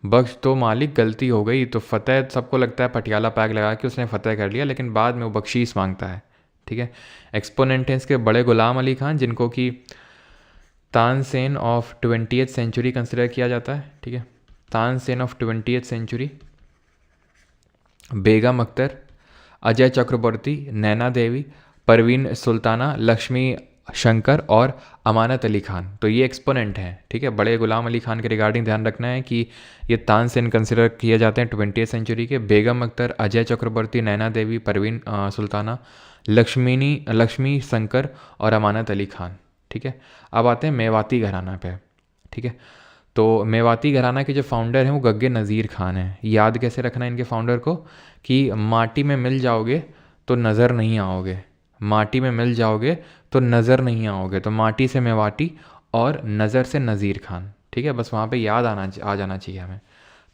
बख्श दो मालिक गलती हो गई। तो फ़तेह सबको लगता है पटियाला पैग लगा के उसने फ़तेह कर लिया, लेकिन बाद में वो बख्शीश मांगता है, ठीक है। एक्सपोनेंट हैं इसके बड़े गुलाम अली खान, जिनको कि Tansen of 20th century consider किया जाता है, ठीक है। तानसेन ऑफ 20th सेंचुरी, बेगम अख्तर, अजय चक्रवर्ती, नैना देवी, परवीन सुल्ताना, लक्ष्मी शंकर और अमानत अली खान। तो ये एक्सपोनेंट हैं, ठीक है। बड़े गुलाम अली खान के रिगार्डिंग ध्यान रखना है कि ये तानसेन कंसिडर किए जाते हैं 20th सेंचुरी के। बेगम अख्तर, अजय चक्रवर्ती, नैना देवी, परवीन सुल्ताना, लक्ष्मी शंकर और अमानत अली खान, ठीक है। अब आते हैं मेवाती घराना पे, ठीक है। तो मेवाती घराना के जो फाउंडर हैं वो गग्गे नज़ीर खान हैं। याद कैसे रखना है इनके फाउंडर को कि माटी में मिल जाओगे तो नज़र नहीं आओगे, माटी में मिल जाओगे तो नज़र नहीं आओगे। तो माटी से मेवाती और नज़र से नज़ीर खान, ठीक है। बस वहाँ पे याद आ जाना चाहिए हमें।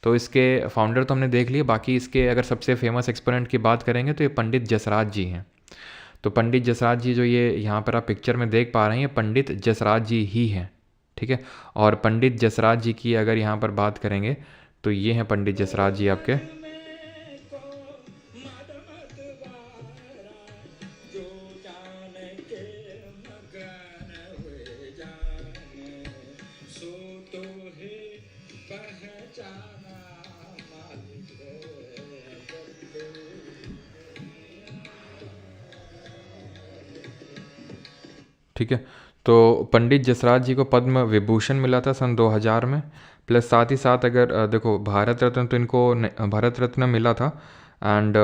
तो इसके फाउंडर तो हमने देख लिए। बाकी इसके अगर सबसे फेमस एक्सपोनेंट की बात करेंगे तो ये पंडित जसराज जी हैं। तो पंडित जसराज जी जो ये यहाँ पर आप पिक्चर में देख पा रहे हैं, ये पंडित जसराज जी ही हैं, ठीक है। और पंडित जसराज जी की अगर यहाँ पर बात करेंगे तो ये हैं पंडित जसराज जी आपके। ठीक है। तो पंडित जसराज जी को पद्म विभूषण मिला था सन 2000 में। प्लस साथ ही साथ अगर देखो भारत रत्न तो इनको भारत रत्न मिला था। एंड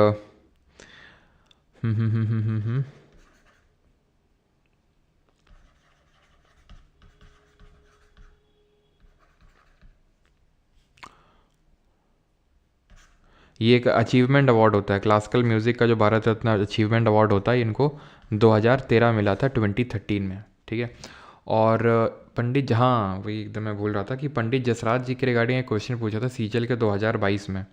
ये एक अचीवमेंट अवार्ड होता है, क्लासिकल म्यूज़िक का जो भारत रत्न अचीवमेंट अवार्ड होता है इनको 2013 मिला था 2013 में, ठीक है। और पंडित, हाँ वही एकदम मैं भूल रहा था कि पंडित जसराज जी के रिगार्डिंग एक क्वेश्चन पूछा था सीजल के 2022 में।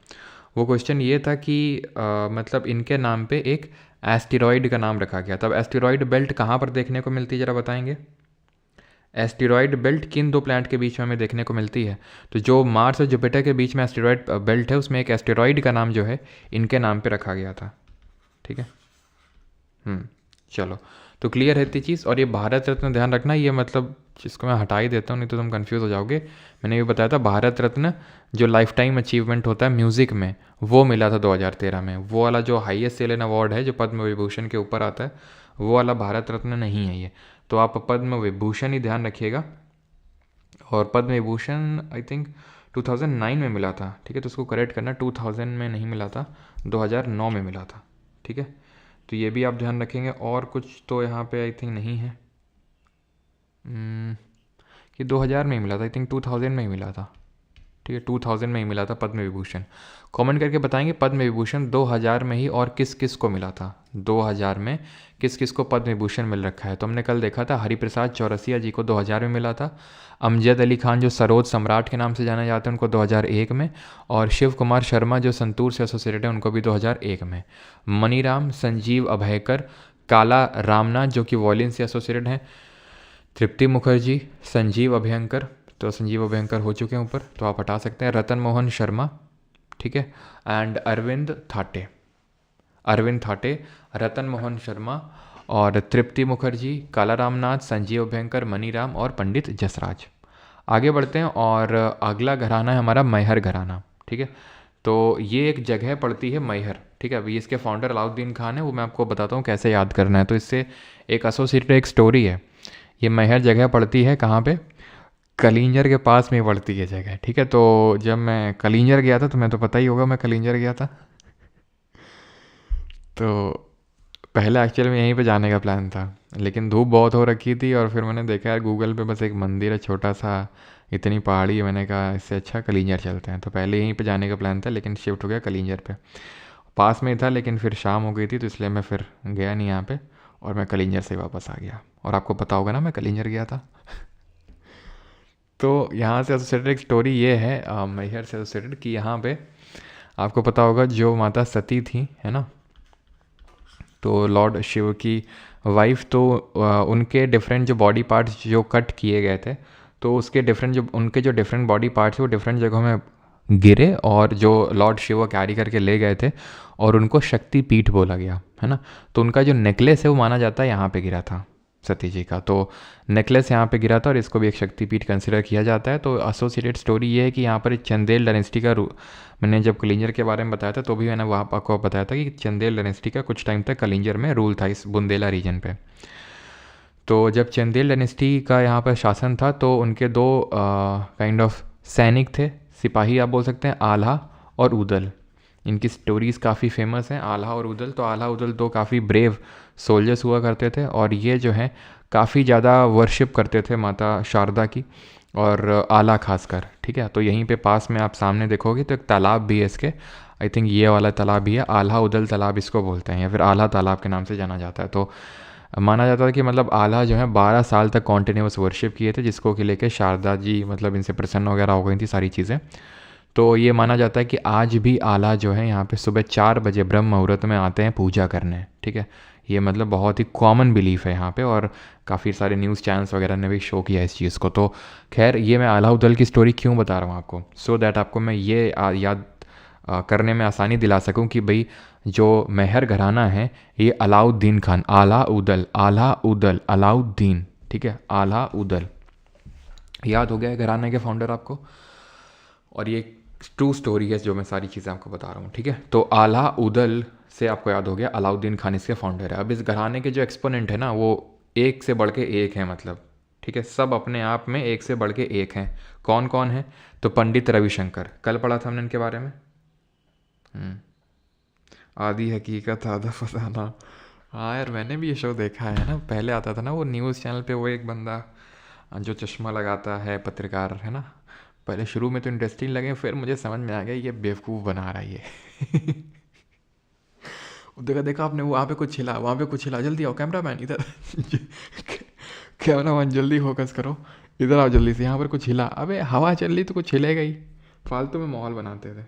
वो क्वेश्चन ये था कि मतलब इनके नाम पे एक एस्टेरॉयड का नाम रखा गया। तब एस्टेरॉयड बेल्ट कहाँ पर देखने को मिलती है ज़रा बताएंगे? एस्टेरॉयड बेल्ट किन दो प्लैनेट के बीच में हमें देखने को मिलती है? तो जो मार्स और जुपिटर के बीच में एस्टेरॉयड बेल्ट है, उसमें एक एस्टेरॉयड का नाम जो है इनके नाम पे रखा गया था, ठीक है। चलो, तो क्लियर है इतनी चीज़। और ये भारत रत्न ध्यान रखना, ये मतलब जिसको मैं हटा ही देता हूँ नहीं तो तुम कंफ्यूज हो जाओगे। मैंने ये बताया था भारत रत्न जो लाइफ टाइम अचीवमेंट होता है म्यूज़िक में, वो मिला था 2013 में। वो वाला जो हाईएस्ट सेलिंग अवार्ड है जो पद्म विभूषण के ऊपर आता है, वो वाला भारत रत्न नहीं है ये। तो आप पद्म विभूषण ही ध्यान रखिएगा। और पद्म विभूषण आई थिंक 2009 में मिला था, ठीक है। तो उसको करेक्ट करना, 2000 में नहीं मिला था, 2009 में मिला था, ठीक है। तो ये भी आप ध्यान रखेंगे। और कुछ तो यहाँ पे आई थिंक नहीं है कि 2000 में ही मिला था, आई थिंक 2000 में ही मिला था, ठीक है। 2000 में ही मिला था पद्म विभूषण। कमेंट करके बताएंगे पद्म विभूषण 2000 में ही और किस किस को मिला था, 2000 में किस किस को पद्म विभूषण मिल रखा है। तो हमने कल देखा था हरिप्रसाद चौरसिया जी को 2000 में मिला था। अमजद अली खान जो सरोज सम्राट के नाम से जाने जाते हैं उनको 2001 में। और शिव कुमार शर्मा जो संतूर से एसोसिएटेड है उनको भी 2001 में। मनीराम, संजीव अभयकर, काला रामनाथ जो कि वॉलिन से एसोसिएटेड हैं, तृप्ति मुखर्जी, संजीव अभयंकर, तो संजीव अभयंकर हो चुके हैं ऊपर, तो आप हटा सकते हैं। रतन मोहन शर्मा, ठीक है। एंड अरविंद थाटे, रतन मोहन शर्मा और तृप्ति मुखर्जी, काला रामनाथ, संजीव अभयंकर, मनीराम और पंडित जसराज। आगे बढ़ते हैं और अगला घराना है हमारा मैहर घराना, ठीक है। तो ये एक जगह पड़ती है मैहर, ठीक है। अभी इसके फाउंडर अलाउद्दीन खान है, वो मैं आपको बताता हूँ कैसे याद करना है। तो इससे एक एसोसिएटेड एक स्टोरी है। ये मैहर जगह पड़ती है कहाँ पे, कलिंजर के पास में पड़ती है जगह, ठीक है। तो जब मैं कलिंजर गया था, तुम्हें तो पता ही होगा मैं कलिंजर गया था, तो पहले एक्चुअली में यहीं पे जाने का प्लान था, लेकिन धूप बहुत हो रखी थी और फिर मैंने देखा यार गूगल पे बस एक मंदिर है छोटा सा, इतनी पहाड़ी है, मैंने कहा इससे अच्छा कलिंजर चलते हैं। तो पहले यहीं पे जाने का प्लान था, लेकिन शिफ्ट हो गया कलिंजर पे। पास में ही था, लेकिन फिर शाम हो गई थी तो इसलिए मैं फिर गया नहीं यहाँ पे, और मैं कलिंजर से वापस आ गया। और आपको पता होगा ना मैं कलिंजर गया था। तो यहाँ से एसोसिएटेड एक स्टोरी ये है, मैहर से एसोसिएटेड, कि यहाँ पे आपको पता होगा जो माता सती थी, है ना, तो लॉर्ड शिव की वाइफ, तो उनके डिफरेंट जो बॉडी पार्ट्स जो कट किए गए थे, तो उसके डिफरेंट जो उनके जो डिफरेंट बॉडी पार्ट्स वो डिफरेंट जगहों में गिरे, और जो लॉर्ड शिव कैरी करके ले गए थे, और उनको शक्ति पीठ बोला गया, है ना। तो उनका जो नेकलेस है वो माना जाता है यहाँ पे गिरा था सती जी का, तो नेकलेस यहाँ पे गिरा था, और इसको भी एक शक्तिपीठ कंसिडर किया जाता है। तो एसोसिएटेड स्टोरी ये है कि यहाँ पर एक चंदेल डायनेस्टी का मैंने जब कलिंजर के बारे में बताया था तो भी मैंने वहाँ आपको बताया था कि चंदेल डायनेस्टी का कुछ टाइम तक कलिंजर में रूल था, इस बुंदेला रीजन पे। तो जब चंदेल डायनेस्टी का यहाँ पर शासन था तो उनके दो काइंड ऑफ सैनिक थे, सिपाही आप बोल सकते हैं, आल्हा और उदल। इनकी स्टोरीज़ काफ़ी फेमस हैं, आल्हा और उदल। तो आल्हा उदल दो काफ़ी ब्रेव सोल्जर्स हुआ करते थे, और ये जो है काफ़ी ज़्यादा वर्शिप करते थे माता शारदा की, और आला खासकर, ठीक है। तो यहीं पे पास में आप सामने देखोगे तो एक तालाब भी है इसके, आई थिंक ये वाला तालाब भी है, आल्हा उदल तालाब इसको बोलते हैं, या फिर आल्हा तालाब के नाम से जाना जाता है। तो माना जाता है कि मतलब आल्हा जो है 12 साल तक कॉन्टिन्यूस वर्शिप किए थे, जिसको कि लेके शारदा जी मतलब इनसे प्रसन्न वगैरह हो गई थी सारी चीज़ें। तो ये माना जाता है कि आज भी आला जो है यहाँ पे सुबह 4 बजे ब्रह्म मुहूर्त में आते हैं पूजा करने, ठीक है। ये मतलब बहुत ही कॉमन बिलीफ है यहाँ पे, और काफ़ी सारे न्यूज़ चैनल्स वगैरह ने भी शो किया इस चीज़ को। तो खैर ये मैं आला उदल की स्टोरी क्यों बता रहा हूँ आपको, सो दैट आपको मैं ये याद करने में आसानी दिला सकूँ कि भाई जो मैहर घराना है ये अलाउद्दीन खान, आला उदल अलाउद्दीन, ठीक है, आला उदल याद हो गया है घराने के फाउंडर आपको। और ये ट्रू स्टोरी है जो मैं सारी चीज़ें आपको बता रहा हूँ, ठीक है। तो आला उदल से आपको याद हो गया अलाउद्दीन खान इसके फाउंडर है। अब इस घराने के जो एक्सपोनेंट है ना वो एक से बढ़ के एक है, मतलब, ठीक है, सब अपने आप में एक से बढ़ के एक हैं। कौन कौन है, तो पंडित रविशंकर, कल पढ़ा था हमने इनके बारे में। आदि हकीकत आधा फसाना, हाँ यार मैंने भी ये शो देखा है ना, पहले आता था ना वो न्यूज़ चैनल पे, वो एक बंदा जो चश्मा लगाता है, पत्रकार है ना। पहले शुरू में तो इंटरेस्टिंग लगे, फिर मुझे समझ में आ गया ये बेवकूफ़ बना रहा है ये। देखा देखा आपने वहाँ पे कुछ हिला, वहाँ पे कुछ हिला, जल्दी आओ कैमरा मैन इधर। कैमरा मैन जल्दी फोकस करो, इधर आओ जल्दी से, यहाँ पर कुछ हिला। अबे हवा चल रही तो कुछ हिलेगा ही, फालतू में माहौल बनाते थे।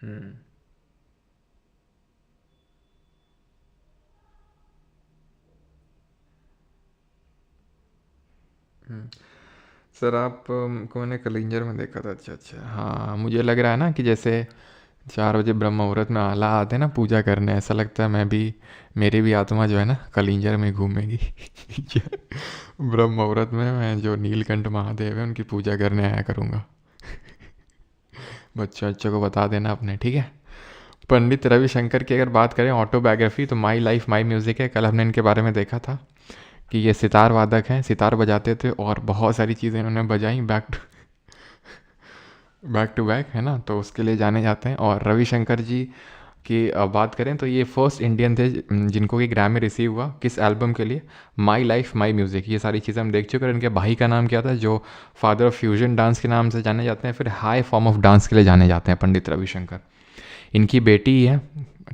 हम्म सर आप को मैंने कलिंजर में देखा था, अच्छा अच्छा, हाँ मुझे लग रहा है ना कि जैसे 4 बजे ब्रह्म मुहूर्त में आला आते हैं ना पूजा करने, ऐसा लगता है मैं भी, मेरी भी आत्मा जो है ना कलिंजर में घूमेगी। ब्रह्म मुहूर्त में मैं जो नीलकंठ महादेव है उनकी पूजा करने आया करूँगा। बच्चों बच्चों को बता देना अपने, ठीक है। पंडित रविशंकर की अगर बात करें ऑटोबायोग्राफी, तो माई लाइफ माई म्यूज़िक है, कल हमने इनके बारे में देखा था कि ये सितार वादक हैं, सितार बजाते थे और बहुत सारी चीज़ें इन्होंने बजाई बैक टू बैक, है ना, तो उसके लिए जाने जाते हैं। और रविशंकर जी की बात करें तो ये फर्स्ट इंडियन थे जिनको कि ग्रैमी रिसीव हुआ, किस एल्बम के लिए, माई लाइफ माई म्यूज़िक। ये सारी चीज़ें हम देख चुके हैं। इनके भाई का नाम क्या था जो फादर ऑफ फ्यूजन डांस के नाम से जाने जाते हैं, फिर हाई फॉर्म ऑफ डांस के लिए जाने जाते हैं पंडित रविशंकर। इनकी बेटी है,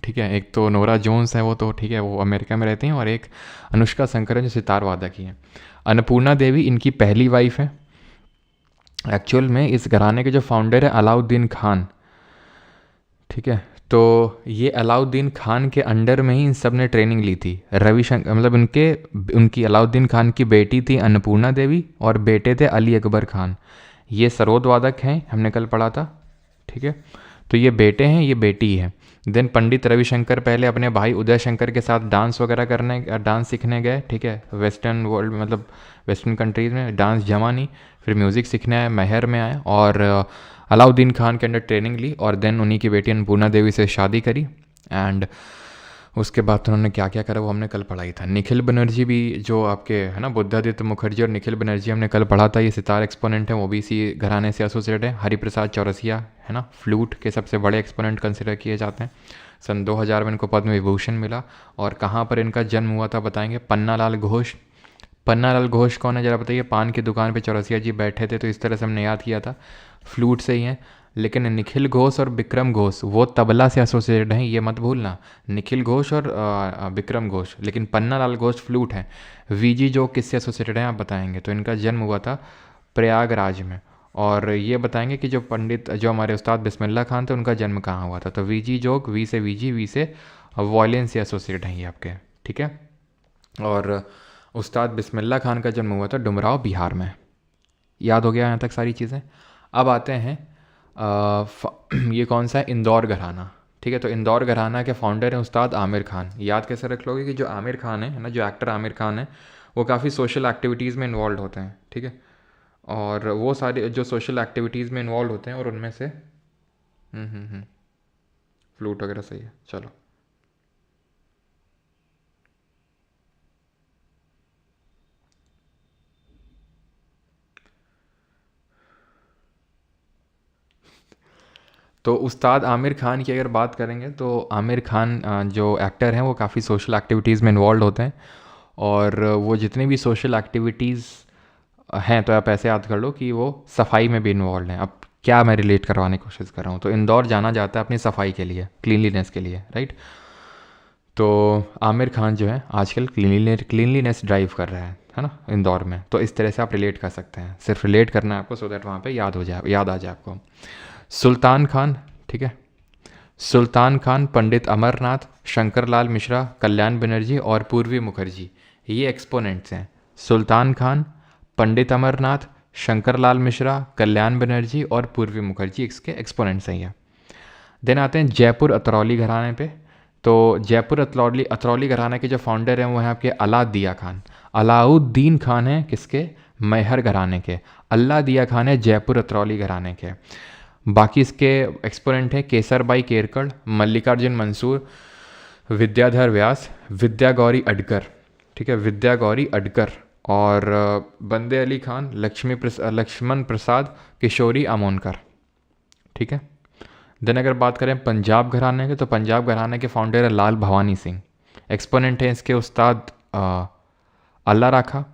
ठीक है, एक तो नोरा जोन्स है, वो तो ठीक है वो अमेरिका में रहती हैं, और एक अनुष्का शंकर है जो सितार वादक ही हैं। अन्नपूर्णा देवी इनकी पहली वाइफ है। एक्चुअल में इस घराने के जो फाउंडर है अलाउद्दीन खान, ठीक है, तो ये अलाउद्दीन खान के अंडर में ही इन सब ने ट्रेनिंग ली थी। रविशंकर मतलब उनकी अलाउद्दीन खान की बेटी थी अन्नपूर्णा देवी, और बेटे थे अली अकबर खान। ये सरोद वादक हैं, हमने कल पढ़ा था, ठीक है। तो ये बेटे हैं, ये बेटी है। देन पंडित रविशंकर पहले अपने भाई उदय शंकर के साथ डांस वगैरह करने, डांस सीखने गए, ठीक है, वेस्टर्न वर्ल्ड मतलब वेस्टर्न कंट्रीज़ में डांस जमा नहीं, फिर म्यूज़िक सीखने आए, महर में आए और अलाउद्दीन खान के अंडर ट्रेनिंग ली और देन उन्हीं की बेटी अन्नपूर्णा देवी से शादी करी। एंड उसके बाद तो उन्होंने क्या क्या करा वो हमने कल पढ़ा ही था। निखिल बनर्जी भी जो आपके है ना, बुद्धादित्य मुखर्जी और निखिल बनर्जी हमने कल पढ़ा था, ये सितार एक्सपोनेंट है, वो भी इसी घराने से एसोसिएट है। हरिप्रसाद चौरसिया है ना, फ्लूट के सबसे बड़े एक्सपोनेंट कंसिडर किए जाते हैं। सन 2000 में इनको पद्म विभूषण मिला। और कहाँ पर इनका जन्म हुआ था बताएंगे, पन्नालाल घोष। पन्नालाल घोष कौन है जरा बताइए। पान की दुकान पे चौरसिया जी बैठे थे, तो इस तरह से हमने याद किया था, फ्लूट से ही हैं। लेकिन निखिल घोष और विक्रम घोष वो तबला से एसोसिएटेड हैं, ये मत भूलना। निखिल घोष और विक्रम घोष, लेकिन पन्नालाल घोष फ्लूट हैं। वीजी जो किससे एसोसिएटेड हैं आप बताएंगे। तो इनका जन्म हुआ था प्रयागराज में। और ये बताएंगे कि जो पंडित जो हमारे उस्ताद बिस्मिल्लाह खान थे उनका जन्म कहाँ हुआ था। तो वीजी जोग, वी से वीजी, वी से वॉयलिन से एसोसिएट हैं ये आपके, ठीक है। और उस्ताद बिस्मिल्लाह खान का जन्म हुआ था डुमराव बिहार में। याद हो गया यहाँ तक सारी चीज़ें। अब आते हैं ये कौन सा है, इंदौर घराना, ठीक है। तो इंदौर घराना के फाउंडर हैं उस्ताद आमिर खान। याद कैसे रख लोगे कि जो आमिर खान है ना, जो एक्टर आमिर खान है, वो काफ़ी सोशल एक्टिविटीज़ में इन्वॉल्व होते हैं, ठीक है। और वो सारे जो सोशल एक्टिविटीज़ में इन्वॉल्व होते हैं और उनमें से फ्लूट वगैरह सही है, चलो। तो उस्ताद आमिर खान की अगर बात करेंगे तो आमिर खान जो एक्टर हैं वो काफ़ी सोशल एक्टिविटीज़ में इन्वॉल्व होते हैं। और वो जितनी भी सोशल एक्टिविटीज़ हैं, तो आप ऐसे याद कर लो कि वो सफाई में भी इन्वॉल्व हैं। अब क्या मैं रिलेट करवाने की कोशिश कर रहा हूँ, तो इंदौर जाना जाता है अपनी सफाई के लिए, क्लीनलीनेस के लिए, राइट। तो आमिर खान जो है आजकल क्लीनलीनेस ड्राइव कर रहा है ना इंदौर में। तो इस तरह से आप रिलेट कर सकते हैं, सिर्फ रिलेट करना है आपको, सो दैट वहाँ पे याद हो जाए, याद आ जाए आपको। सुल्तान खान, ठीक है। सुल्तान खान, पंडित अमरनाथ, शंकरलाल मिश्रा, कल्याण बनर्जी और पूर्वी मुखर्जी, ये एक्सपोनेंट्स हैं। सुल्तान खान, पंडित अमरनाथ, शंकरलाल मिश्रा, कल्याण बनर्जी और पूर्वी मुखर्जी इसके एक्सपोनेंट्स हैं ये। देन आते हैं जयपुर अतरौली घराने पे। तो जयपुर अतरौली घराने के जो फाउंडर हैं वो हैं आपके अलाउद्दीन खान। अलाउद्दीन खान है किसके, मैहर घराने के। अल्लादिया खान है जयपुर अतरौली घराने के। बाकी इसके एक्सपोनेंट हैं केसर बाई केरकड़, मल्लिकार्जुन मंसूर, विद्याधर व्यास, विद्या गौरी अडकर, ठीक है, विद्या गौरी अडकर और बंदे अली खान, लक्ष्मण प्रसाद, किशोरी आमोनकर, ठीक है। देन अगर बात करें पंजाब घराने के, तो पंजाब घराने के फाउंडर है लाल भवानी सिंह। एक्सपोनेंट हैं इसके उस्ताद अल्लाह राखा,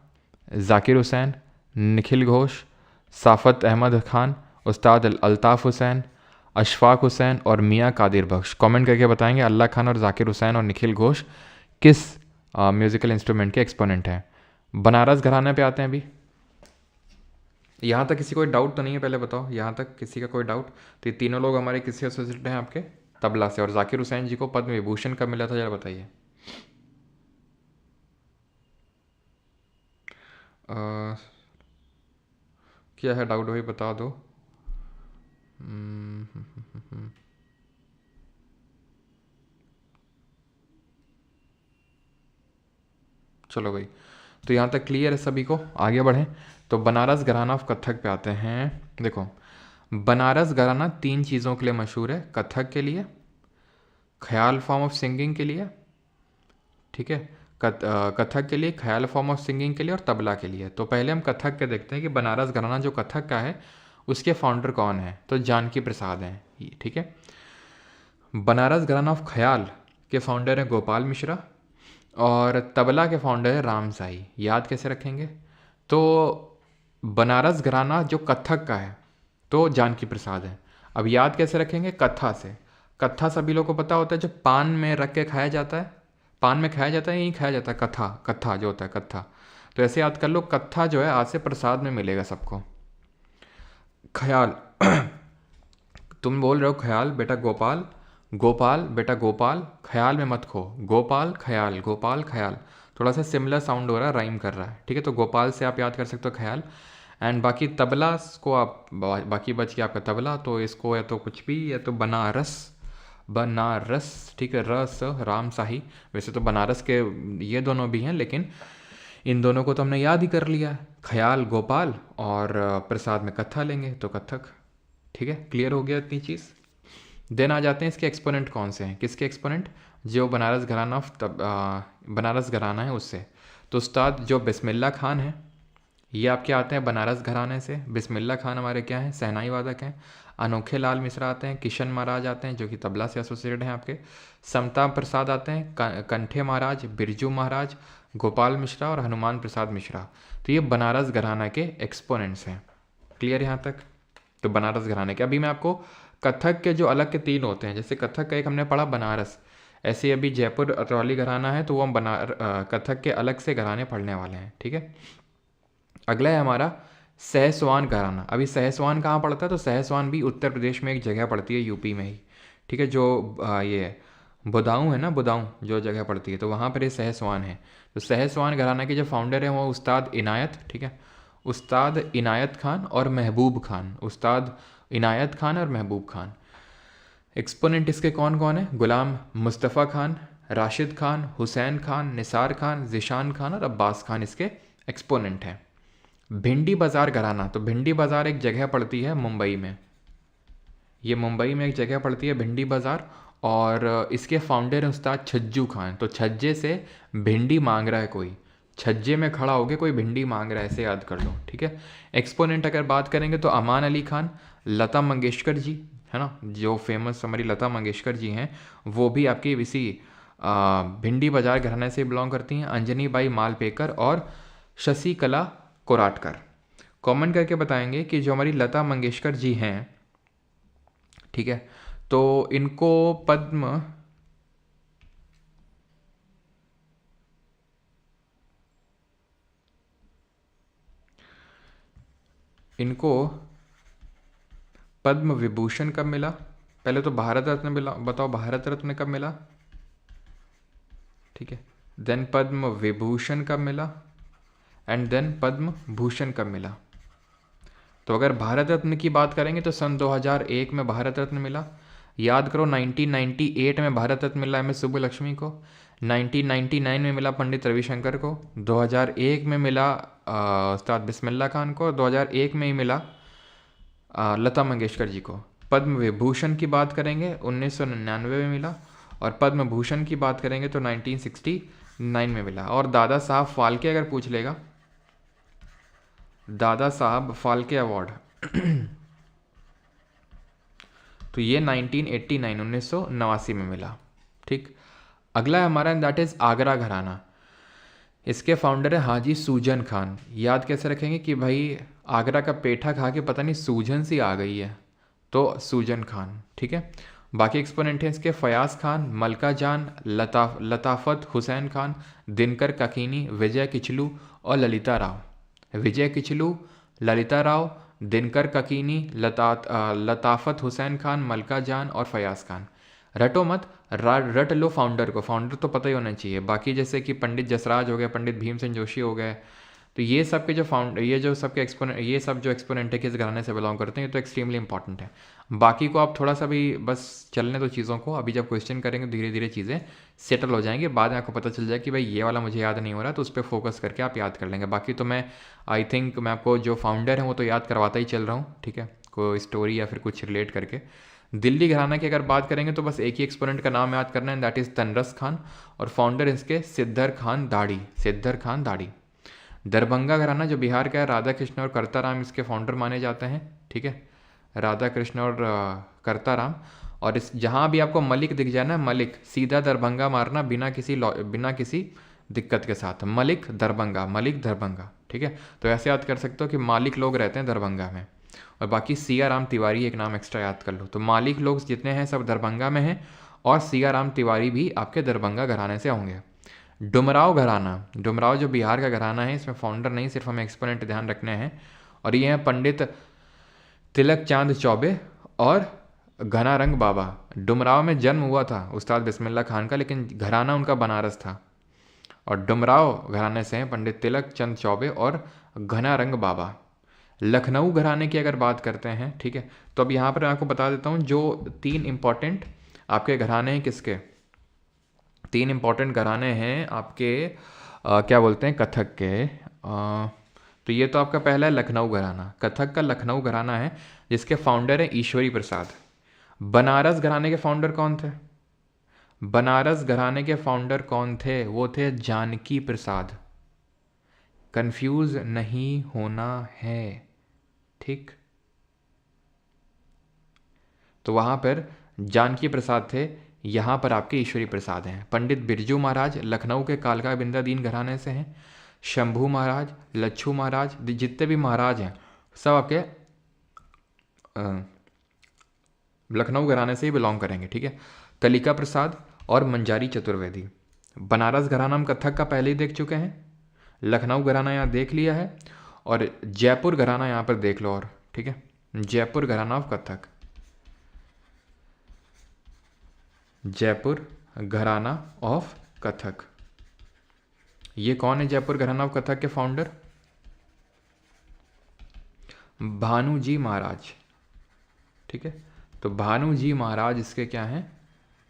जाकिर हुसैन, निखिल घोष, साफ़त अहमद खान, उस्ताद अल्ताफ़ हुसैन, अशफाक हुसैन और मियाँ कादिर बख्श। कमेंट करके बताएंगे अल्लाह खान और जाकिर हुसैन और निखिल घोष किस म्यूज़िकल इंस्ट्रूमेंट के एक्सपोनेंट हैं। बनारस घराने पे आते हैं अभी। यहाँ तक किसी कोई डाउट तो नहीं है, पहले बताओ यहाँ तक किसी का कोई डाउट। तो ये तीनों लोग हमारे किसी एसोसिएटेड हैं आपके, तबला से। और जाकिर हुसैन जी को पद्म विभूषण कब मिला था जरा बताइए। क्या है डाउट भाई बता दो। चलो भाई, तो यहाँ तक क्लियर है सभी को, आगे बढ़ें। तो बनारस घराना ऑफ कथक पे आते हैं। देखो, बनारस घराना 3 चीज़ों के लिए मशहूर है, कथक के लिए, ख्याल फॉर्म ऑफ सिंगिंग के लिए, ठीक है, कथक के लिए, ख्याल फॉर्म ऑफ सिंगिंग के लिए और तबला के लिए। तो पहले हम कथक के देखते हैं कि बनारस घराना जो कथक का है उसके फाउंडर कौन है। तो जानकी प्रसाद हैं, ठीक है। बनारस घराना ऑफ ख्याल के फाउंडर हैं गोपाल मिश्रा और तबला के फाउंडर है राम साई। याद कैसे रखेंगे, तो बनारस घराना जो कथक का है तो जानकी प्रसाद है। अब याद कैसे रखेंगे, कत्था से। कत्था सभी लोगों को पता होता है, जो पान में रख के खाया जाता है, पान में खाया जाता है, यहीं खाया जाता है, कत्था, कत्था जो होता है कत्था। तो ऐसे याद कर लो, कत्था जो है आज से प्रसाद में मिलेगा सबको। ख्याल तुम बोल रहे हो ख्याल, बेटा गोपाल, गोपाल बेटा गोपाल, ख्याल में मत खो, गोपाल ख्याल, गोपाल ख्याल, थोड़ा सा सिमिलर साउंड हो रहा है, राइम कर रहा है, ठीक है। तो गोपाल से आप याद कर सकते हो ख्याल। एंड बाकी तबला को आप, बाकी बच गया आपका तबला, तो इसको या तो कुछ भी, या तो बनारस बनारस, ठीक है, रस राम शाही। वैसे तो बनारस के ये दोनों भी हैं, लेकिन इन दोनों को तो हमने याद ही कर लिया। ख्याल गोपाल और प्रसाद में कत्था लेंगे तो कथक। ठीक है, क्लियर हो गया इतनी चीज़। देन आ जाते हैं इसके एक्सपोनेंट कौन से हैं। किसके एक्सपोनेंट? जो बनारस घराना बनारस घराना है उससे। तो उस्ताद जो बिस्मिल्लाह खान है, ये आपके आते हैं बनारस घराने से। बिस्मिल्लाह खान हमारे क्या हैं? शहनाई वादक हैं। अनोखे लाल मिश्रा आते हैं। किशन महाराज आते हैं जो कि तबला से एसोसिएटेड हैं आपके। समता प्रसाद आते हैं। कंठे महाराज, बिरजू महाराज, गोपाल मिश्रा और हनुमान प्रसाद मिश्रा। तो ये बनारस घराना के एक्सपोनेंट्स हैं। क्लियर यहाँ तक? तो बनारस घराने के। अभी मैं आपको कथक के जो अलग के 3 होते हैं, जैसे कथक का एक हमने पढ़ा बनारस, ऐसे अभी जयपुर अतरौली घराना है तो वो हम कथक के अलग से घराने पढ़ने वाले हैं। ठीक है, अगला है हमारा सहसवान घराना। अभी सहसवान कहाँ पड़ता है? तो सहसवान भी उत्तर प्रदेश में एक जगह पड़ती है, यूपी में ही। ठीक है, जो ये बुदाऊं है ना, बुदाऊं जो जगह पड़ती है, तो वहाँ पर ये सहसवान है। तो सहसवान घराना के जो फाउंडर हैं वो उस्ताद इनायत, ठीक है, उस्ताद इनायत खान और महबूब खान। उस्ताद इनायत खान और महबूब खान। एक्सपोनेंट इसके कौन कौन है? गुलाम मुस्तफ़ा खान, राशिद खान, हुसैन खान, निसार खान, जिशान खान और अब्बास खान इसके एक्सपोनेंट हैं। भिंडी बाज़ार घराना। तो भिंडी बाज़ार एक जगह पड़ती है मुंबई में, ये मुंबई में एक जगह पड़ती है भिंडी बाज़ार, और इसके फाउंडर हैं उस्ताद छज्जू खान। तो छज्जे से भिंडी मांग रहा है कोई, छज्जे में खड़ा होके कोई भिंडी मांग रहा है, ऐसे याद कर लो। ठीक है, एक्सपोनेंट अगर बात करेंगे तो अमान अली खान, लता मंगेशकर जी, है ना, जो फेमस हमारी लता मंगेशकर जी हैं, वो भी आपकी इसी भिंडी बाज़ार घराने से बिलोंग करती हैं। अंजनी बाई मालपेकर और शशि कला कोराटकर। कमेंट करके बताएंगे कि जो हमारी लता मंगेशकर जी हैं, ठीक है, तो इनको पद्म इनको पद्म विभूषण कब मिला? पहले तो भारत रत्न मिला, बताओ भारत रत्न कब मिला? ठीक है, देन पद्म विभूषण कब मिला, एंड देन पद्म भूषण कब मिला? तो अगर भारत रत्न की बात करेंगे तो सन 2001 में भारत रत्न मिला। याद करो, 1998 में भारत रत्न मिला एम एस सुब्बुलक्ष्मी को, 1999 में मिला पंडित रविशंकर को, 2001 में मिला उस्ताद बिस्मिल्लाह खान को, 2001 में ही मिला लता मंगेशकर जी को। पद्म विभूषण की बात करेंगे 1999 में मिला, और पद्म भूषण की बात करेंगे तो 1969 में मिला। और दादा साहब फाल्के अगर पूछ लेगा, दादा साहब फाल्के अवार्ड तो ये 1989 में मिला। ठीक, अगला है हमारा, दैट इज़ आगरा घराना। इसके फाउंडर है हाजी सूजन खान। याद कैसे रखेंगे कि भाई आगरा का पेठा खा के पता नहीं सूजन सी आ गई है, तो सूजन खान। ठीक है, बाकी एक्सपोनेंट हैं इसके फयाज खान, मलका जान, लताफत हुसैन खान, दिनकर काकीनी, विजय किचलू और ललिता राव। विजय किचलू, ललिता राव, दिनकर काकीनी, लताफत हुसैन खान, मलका जान और फयाज खान। रटो मत, रट लो फाउंडर को, फाउंडर तो पता ही होना चाहिए। बाकी जैसे कि पंडित जसराज हो गए, पंडित भीमसेन जोशी हो गए, तो ये सब के जो ये जो सबके एक्सपोनेंट, ये सब जो एक्सपोनेंट है किस घराने से बिलोंग करते हैं, ये तो एक्सट्रीमली इंपॉर्टेंट है। बाकी को आप थोड़ा सा भी बस चलने दो चीज़ों को, अभी जब क्वेश्चन करेंगे धीरे धीरे चीज़ें सेटल हो जाएंगी, बाद में आपको पता चल जाए कि भाई ये वाला मुझे याद नहीं हो रहा, तो उस पर फोकस करके आप याद कर लेंगे। बाकी तो मैं आई थिंक मैं आपको जो फाउंडर है वो तो याद करवाता ही चल रहा हूँ। ठीक है, कोई स्टोरी या फिर कुछ रिलेट करके। दिल्ली घराना की अगर बात करेंगे तो बस एक ही एक्सपोनेंट का नाम याद करना है, दैट इज़ तनरस खान, और फाउंडर इसके सिद्धर खान दाढ़ी, सिद्धर खान दाढ़ी। दरभंगा घराना जो बिहार का है, राधा कृष्ण और कर्ताराम इसके फाउंडर माने जाते हैं। ठीक है, राधा कृष्ण और कर्ताराम। और इस जहाँ भी आपको मलिक दिख जाए ना, मलिक सीधा दरभंगा मारना, बिना किसी दिक्कत के साथ, मलिक दरभंगा, मलिक दरभंगा। ठीक है, तो ऐसे याद कर सकते हो कि मालिक लोग रहते हैं दरभंगा में, और बाकी सिया राम तिवारी एक नाम एक्स्ट्रा याद कर लो। तो मालिक लोग जितने हैं सब दरभंगा में हैं, और सिया राम तिवारी भी आपके दरभंगा घराने से होंगे। डुमराव घराना, डुमराव जो बिहार का घराना है, इसमें फाउंडर नहीं, सिर्फ हमें एक्सपोनेंट ध्यान रखने हैं, और ये हैं पंडित तिलक चांद चौबे और घनारंग बाबा। डुमराव में जन्म हुआ था उस्ताद बिस्मिल्लाह खान का, लेकिन घराना उनका बनारस था, और डुमराव घराने से हैं पंडित तिलक चंद चौबे और घनारंग बाबा। लखनऊ घराने की अगर बात करते हैं, ठीक है, तो अब यहाँ पर मैं आपको बता देता हूँ जो 3 इंपॉर्टेंट आपके घराने हैं किसके? 3 इंपॉर्टेंट घराने हैं आपके क्या बोलते हैं, कथक के। तो ये तो आपका पहला है लखनऊ घराना, कथक का लखनऊ घराना है जिसके फाउंडर है ईश्वरी प्रसाद। बनारस घराने के फाउंडर कौन थे? बनारस घराने के फाउंडर कौन थे? वो थे जानकी प्रसाद। कंफ्यूज नहीं होना है, ठीक। तो वहां पर जानकी प्रसाद थे, यहाँ पर आपके ईश्वरी प्रसाद हैं। पंडित बिरजू महाराज लखनऊ के कालका बिंदादीन घराने से हैं। शंभू महाराज, लच्छू महाराज, जितने भी महाराज हैं सब आपके लखनऊ घराने से ही बिलोंग करेंगे, ठीक है। कलिका प्रसाद और मंजारी चतुर्वेदी। बनारस घराना हम कथक का पहले ही देख चुके हैं, लखनऊ घराना यहाँ देख लिया है, और जयपुर घराना यहाँ पर देख लो, और ठीक है, जयपुर घराना ऑफ कथक, जयपुर घराना ऑफ कथक। ये कौन है जयपुर घराना ऑफ कथक के फाउंडर? भानुजी महाराज, ठीक है। तो भानुजी महाराज इसके क्या हैं?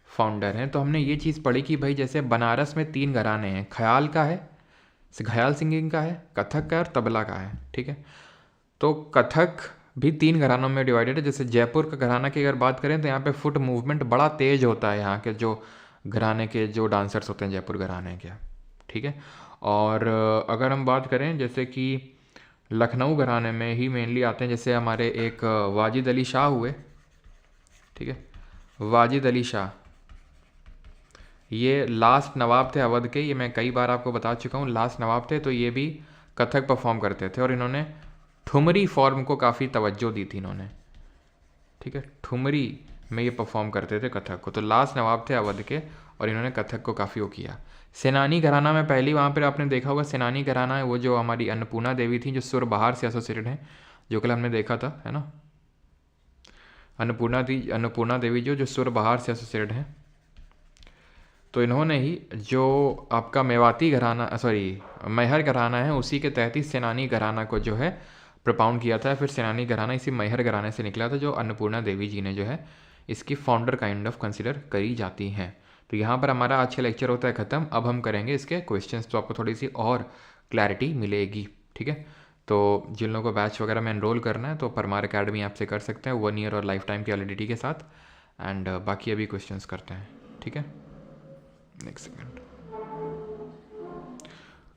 फाउंडर हैं। तो हमने ये चीज़ पढ़ी कि भाई जैसे बनारस में 3 घराने हैं, ख्याल का है, ख्याल सिंगिंग का है, कथक का है और तबला का है, ठीक है। तो कथक भी 3 घरानों में डिवाइडेड है। जैसे जयपुर का घराना की अगर बात करें तो यहाँ पे फुट मूवमेंट बड़ा तेज होता है, यहाँ के जो घराने के जो डांसर्स होते हैं जयपुर घराने के, ठीक है। और अगर हम बात करें जैसे कि लखनऊ घराने में ही मेनली आते हैं, जैसे हमारे एक वाजिद अली शाह हुए, ठीक है। वाजिद अली शाह ये लास्ट नवाब थे अवध के, ये मैं कई बार आपको बता चुका हूँ, लास्ट नवाब थे। तो ये भी कथक परफॉर्म करते थे और इन्होंने ठुमरी फॉर्म को काफ़ी तवज्जो दी थी इन्होंने, ठीक है। ठुमरी में ये परफॉर्म करते थे कथक को। तो लास्ट नवाब थे अवध के और इन्होंने कथक को काफ़ी वो किया। सेनानी घराना में पहली वहाँ पर आपने देखा होगा, सेनानी घराना है वो जो हमारी अन्नपूर्णा देवी थी, जो सुरबहार से एसोसिएटेड हैं, जो कल हमने देखा था, है ना। अन्नपूर्णा देवी जो सुरबहार से एसोसिएटेड हैं। तो इन्होंने ही जो आपका मेवाती घराना, सॉरी मैहर घराना है, उसी के तहत ही सेनानी घराना को जो है प्रपाउंड किया था। फिर सेनानी घराना इसी मैहर घराने से निकला था, जो अन्नपूर्णा देवी जी ने जो है इसकी फाउंडर काइंड ऑफ कंसिडर करी जाती हैं। तो यहाँ पर हमारा आज का लेक्चर होता है ख़त्म। अब हम करेंगे इसके क्वेश्चंस, तो आपको थोड़ी सी और क्लैरिटी मिलेगी, ठीक है। तो जिन लोगों को बैच वगैरह में एनरोल करना है तो परमार अकेडमी आपसे कर सकते हैं 1 ईयर और लाइफ टाइम की वैलिडिटी के साथ। एंड बाकी अभी क्वेश्चंस करते हैं, ठीक है। नेक्स्ट सेकंड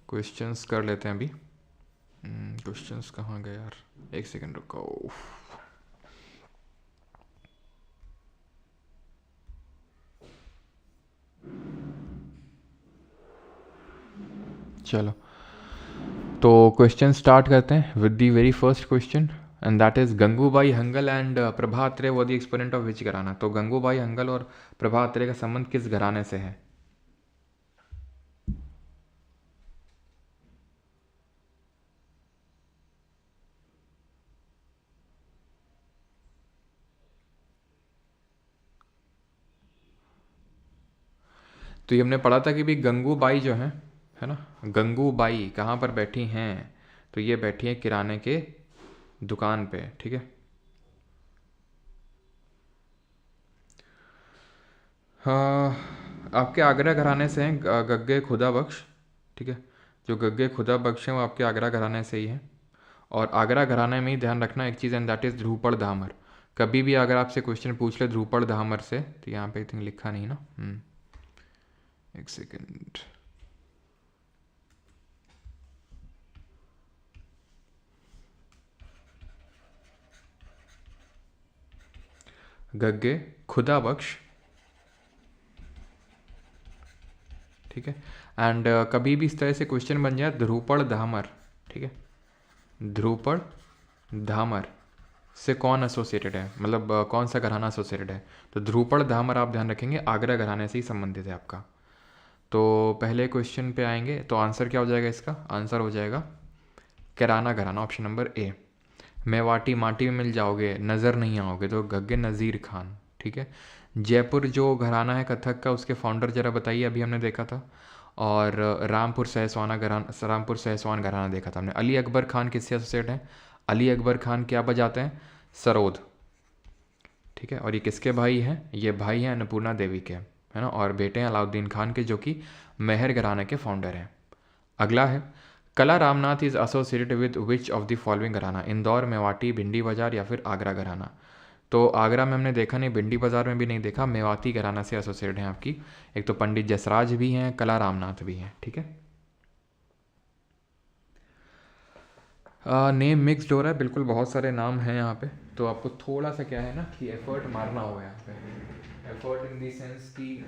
क्वेश्चंस कर लेते हैं अभी। क्वेश्चंस कहाँ गए यार, एक सेकंड रुको। चलो तो क्वेश्चन स्टार्ट करते हैं with the very first question, and that is Gangubai Hangal and Prabha Atre were the exponent of which gharana. तो गंगूबाई हंगल और प्रभा अत्रे का संबंध किस घराने से है? तो ये हमने पढ़ा था कि भी गंगूबाई जो है ना, गंगूबाई कहाँ पर बैठी हैं? तो ये बैठी हैं किराने के दुकान पे, ठीक है। हाँ, आपके आगरा घराने से हैं गग्गे खुदा बख्श, ठीक है। जो गग्गे खुदा बख्श हैं वो आपके आगरा घराने से ही हैं। और आगरा घराने में ही ध्यान रखना एक चीज़, एंड दैट इज़ ध्रुपद धामर। कभी भी अगर आपसे क्वेश्चन पूछ ले ध्रुपद धामर से, तो यहाँ पे आई थिंक लिखा नहीं ना, एक सेकेंड। गग्गे खुदा बख्श, ठीक है। एंड कभी भी इस तरह से क्वेश्चन बन जाए ध्रुपद धामर, ठीक है, ध्रुपद धामर से कौन एसोसिएटेड है, मतलब कौन सा घराना एसोसिएटेड है? तो ध्रुपद धामर आप ध्यान रखेंगे आगरा घराने से ही संबंधित है आपका। तो पहले क्वेश्चन पे आएंगे, तो आंसर क्या हो जाएगा इसका? आंसर हो जाएगा किराना घराना, ऑप्शन नंबर ए। मेवाटी माटी में मिल जाओगे, नज़र नहीं आओगे, तो गग्गे नज़ीर खान, ठीक है। जयपुर जो घराना है कथक का, उसके फाउंडर जरा बताइए, अभी हमने देखा था। और रामपुर सहसवान घराना देखा था हमने। अली अकबर खान किससे एसोसिएट हैं? अली अकबर खान क्या बजाते हैं? सरोद, ठीक है। और ये किसके भाई हैं? ये भाई हैं अन्नपूर्णा देवी के, है ना, और बेटे हैं अलाउद्दीन खान के, जो कि मेहर घराने के फाउंडर हैं। अगला है कला Ramnath is associated with which of the following gharana? Indore, Mewati, भिंडी बाजार या फिर आगरा घराना? तो आगरा में हमने देखा नहीं, भिंडी बाजार में भी नहीं देखा, मेवाती घराना से एसोसिएटेड हैं आपकी। एक तो पंडित जसराज भी हैं, कला रामनाथ भी हैं, ठीक है। नेम मिक्सड हो रहा है, बिल्कुल बहुत सारे नाम हैं यहाँ पे, तो आपको थोड़ा सा क्या है ना कि एफर्ट मारना होगा यहाँ पे, एफर्ट इन दी सेंस कि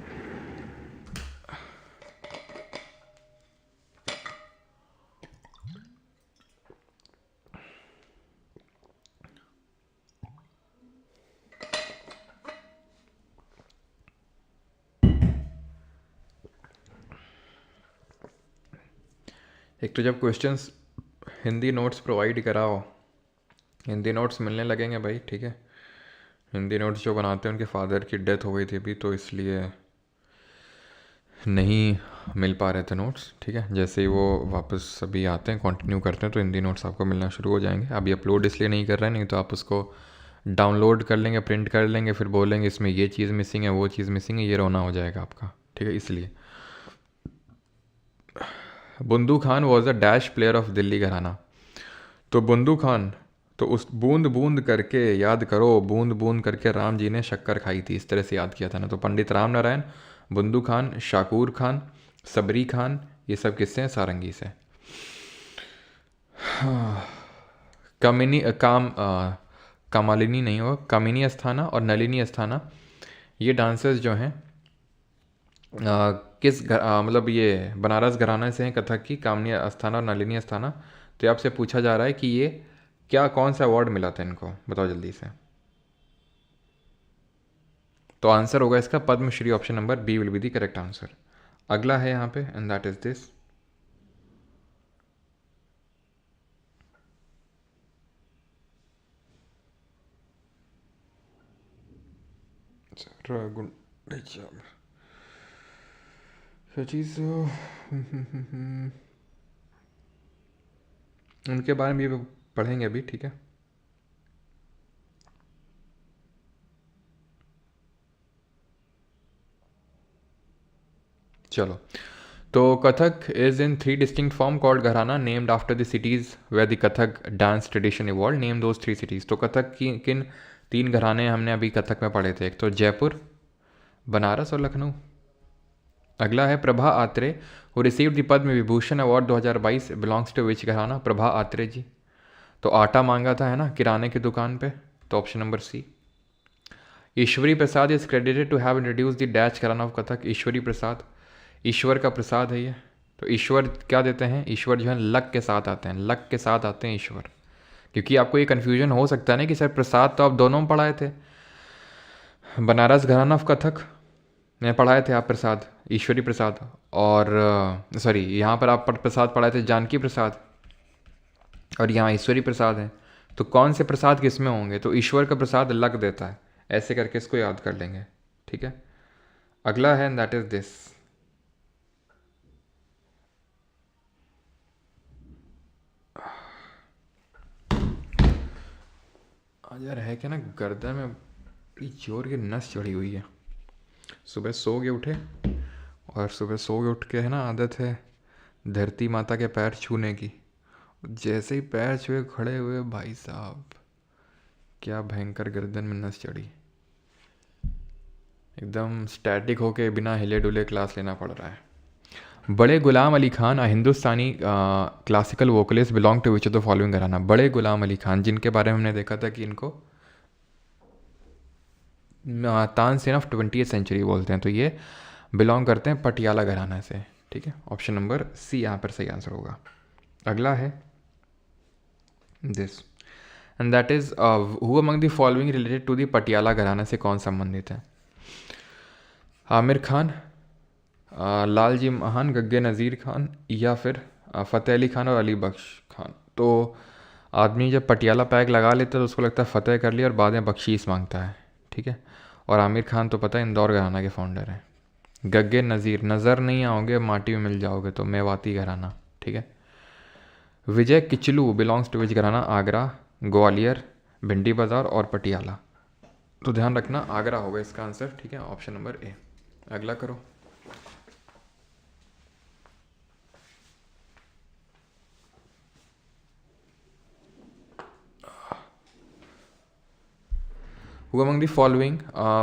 एक तो जब क्वेश्चंस हिंदी नोट्स प्रोवाइड कराओ, हिंदी नोट्स मिलने लगेंगे भाई, ठीक है। हिंदी नोट्स जो बनाते हैं उनके फादर की डेथ हो गई थी अभी, तो इसलिए नहीं मिल पा रहे थे नोट्स, ठीक है। जैसे ही वो वापस अभी आते हैं, कंटिन्यू करते हैं, तो हिंदी नोट्स आपको मिलना शुरू हो जाएंगे। अभी अपलोड इसलिए नहीं कर रहे हैं, नहीं तो आप उसको डाउनलोड कर लेंगे, प्रिंट कर लेंगे, फिर बोलेंगे इसमें ये चीज़ मिसिंग है, वो चीज़ मिसिंग है, ये रोना हो जाएगा आपका, ठीक है, इसलिए। Bundu Khan was a dash player of Delhi घराना। तो बुंदू खान, तो उस बूंद बूंद करके याद करो, बूंद बूंद करके राम जी ने शक्कर खाई थी, इस तरह से याद किया था ना। तो पंडित राम नारायण, बुंदू खान, शाकूर खान, सबरी खान, ये सब किससे हैं? सारंगी से। कामिनी कामालिनी नहीं होगा, कामिनी अस्थाना और नलिनी अस्थाना, ये डांसर्स जो हैं किस मतलब ये बनारस घराना से हैं कथक की, कामिनी अस्थाना और नलिनी अस्थाना। तो आपसे पूछा जा रहा है कि ये क्या, कौन सा अवार्ड मिला था इनको, बताओ जल्दी से। तो आंसर होगा इसका Padmashri, option number B will be the correct answer. अगला है यहाँ पे, एंड दैट इज दिस। उनके बारे में भी पढ़ेंगे अभी, ठीक है। चलो, तो Kathak is in 3 distinct form called gharana, named after the cities where the Kathak dance tradition evolve, name those 3 cities. तो कथक की किन 3 घराने हमने अभी कथक में पढ़े थे? एक तो जयपुर, बनारस और लखनऊ। अगला है Prabha Atre, who received the Padma Vibhushan award 2022, belongs to which gharana? Prabha Atre जी। तो आटा मांगा था, है ना, किराने की दुकान पे, तो option number C. Ishwari Prasad is credited to have introduce the dash gharana of Kathak. Ishwari Prasad, ईश्वर का प्रसाद है ये। तो ईश्वर क्या देते हैं? ईश्वर जो है लक के साथ आते हैं, लक के साथ आते हैं ईश्वर। क्योंकि आपको ये कन्फ्यूजन हो सकता है ना कि सर प्रसाद तो आप दोनों में पढ़ाए थे, बनारस घराना ऑफ कथक में पढ़ाए थे आप प्रसाद, ईश्वरी प्रसाद, और सॉरी यहाँ पर आप प्रसाद पढ़ाए थे जानकी प्रसाद, और यहाँ ईश्वरी प्रसाद है। तो कौन से प्रसाद किस में होंगे? तो ईश्वर का प्रसाद लक देता है, ऐसे करके इसको याद कर लेंगे, ठीक है। अगला है, दैट इज दिस। आज यार है क्या ना, गर्दन में बड़ी जोर की नस चढ़ी हुई है। सुबह सो के उठे, और सुबह सो के उठ के है ना आदत है धरती माता के पैर छूने की। जैसे ही पैर छुए, खड़े हुए, भाई साहब क्या भयंकर गर्दन में नस चढ़ी, एकदम स्टैटिक होके बिना हिले डुले क्लास लेना पड़ रहा है। Bade Ghulam Ali Khan, Hindustani classical vocalist, belong to which of the following gharana? Bade Ghulam Ali Khan, जिनके बारे में हमने देखा था कि इनको तानसेन ऑफ 20th सेंचुरी बोलते हैं, तो ये बिलोंग करते हैं पटियाला घराना से, ठीक है। ऑप्शन नंबर सी यहाँ पर सही आंसर होगा। अगला है this, and that is who among the following related to the Patiala gharana से कौन संबंधित है? आमिर खान, लालजी महान, गग्गे नज़ीर खान, या फिर फ़तेह अली खान और अली बख्श खान। तो आदमी जब पटियाला पैक लगा लेता है तो उसको लगता है फ़तेह कर लिया, और बाद में बख्शीश मांगता है, ठीक है। और आमिर खान तो पता है इंदौर घराना के फाउंडर हैं। गग्गे नज़ीर, नज़र नहीं आओगे माटी में मिल जाओगे, तो मेवाती घराना, ठीक है। विजय किचलू बिलोंग्स टू विच घराना? आगरा, ग्वालियर, भिंडी बाज़ार और पटियाला। तो ध्यान रखना आगरा होगा इसका आंसर, ठीक है, ऑप्शन नंबर ए। अगला करो। Who among the following